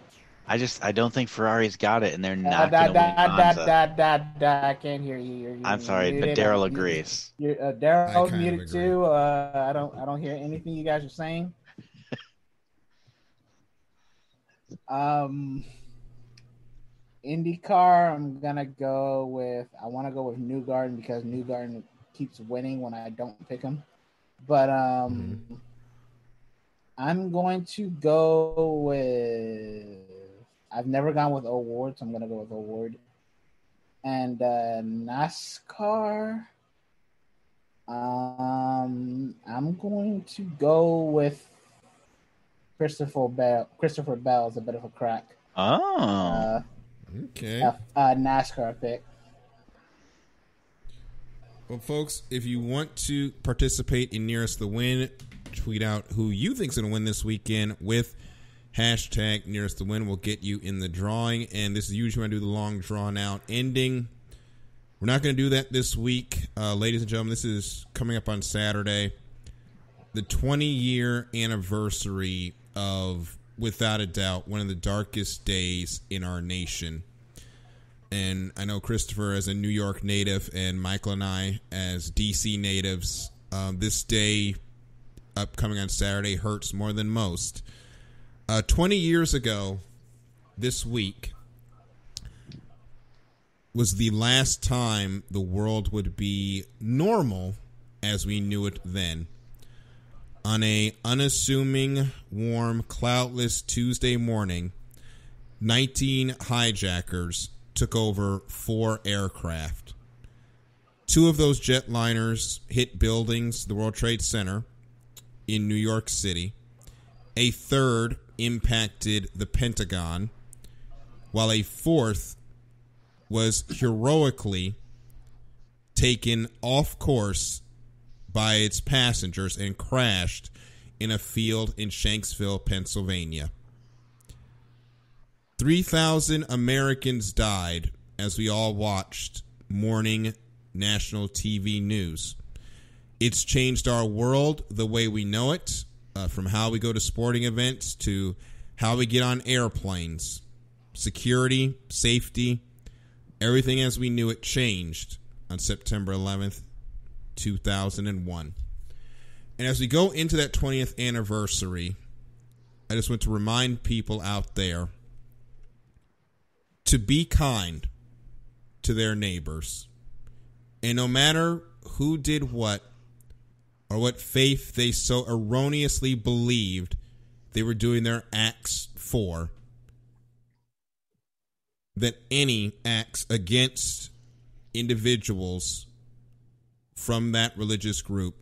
I don't think Ferrari's got it, and they're not going to win Monza. I can't hear you. I'm sorry, but Daryl agrees. Daryl's muted too. I don't hear anything you guys are saying. IndyCar, I'm gonna go with. I want to go with Newgarden because Newgarden keeps winning when I don't pick him. But I'm going to go with. I've never gone with O'Ward, so I'm gonna go with O'Ward. And NASCAR, I'm going to go with Christopher Bell. Christopher Bell is a bit of a crack. Okay. NASCAR pick. Well, folks, if you want to participate in Nearest the Win, tweet out who you think's going to win this weekend with hashtag Nearest the Win. We'll get you in the drawing, and this is usually when I do the long drawn-out ending. We're not going to do that this week. Ladies and gentlemen, this is coming up on Saturday, the 20-year anniversary of, without a doubt, one of the darkest days in our nation. And I know Christopher as a New York native and Michael and I as D.C. natives, this day upcoming on Saturday hurts more than most. 20 years ago this week was the last time the world would be normal as we knew it then. On a unassuming, warm, cloudless Tuesday morning, 19 hijackers took over 4 aircraft. 2 of those jetliners hit buildings, the World Trade Center in New York City. A third impacted the Pentagon, while a 4th was heroically taken off course by its passengers and crashed in a field in Shanksville, Pennsylvania. 3,000 Americans died as we all watched morning national TV news. It's changed our world the way we know it, from how we go to sporting events to how we get on airplanes. Security, safety, everything as we knew it changed on September 11th, 2001. And as we go into that 20th anniversary, I just want to remind people out there to be kind to their neighbors. And no matter who did what or what faith they so erroneously believed they were doing their acts for, that any acts against individuals from that religious group,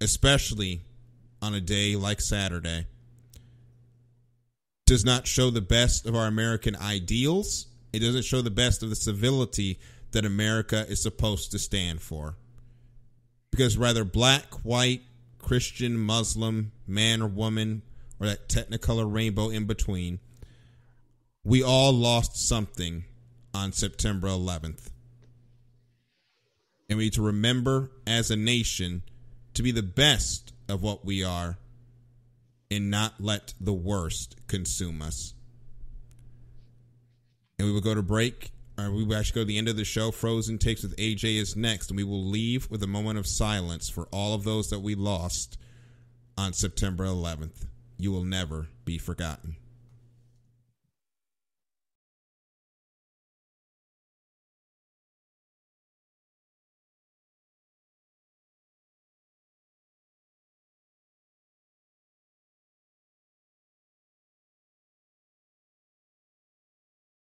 especially on a day like Saturday, does not show the best of our American ideals. It doesn't show the best of the civility that America is supposed to stand for. Because whether black, white, Christian, Muslim, man or woman, or that technicolor rainbow in between, we all lost something on September 11th. And we need to remember as a nation to be the best of what we are and not let the worst consume us. And we will go to break. We will actually go to the end of the show. Frozen Takes with AJ is next. And we will leave with a moment of silence for all of those that we lost on September 11th. You will never be forgotten.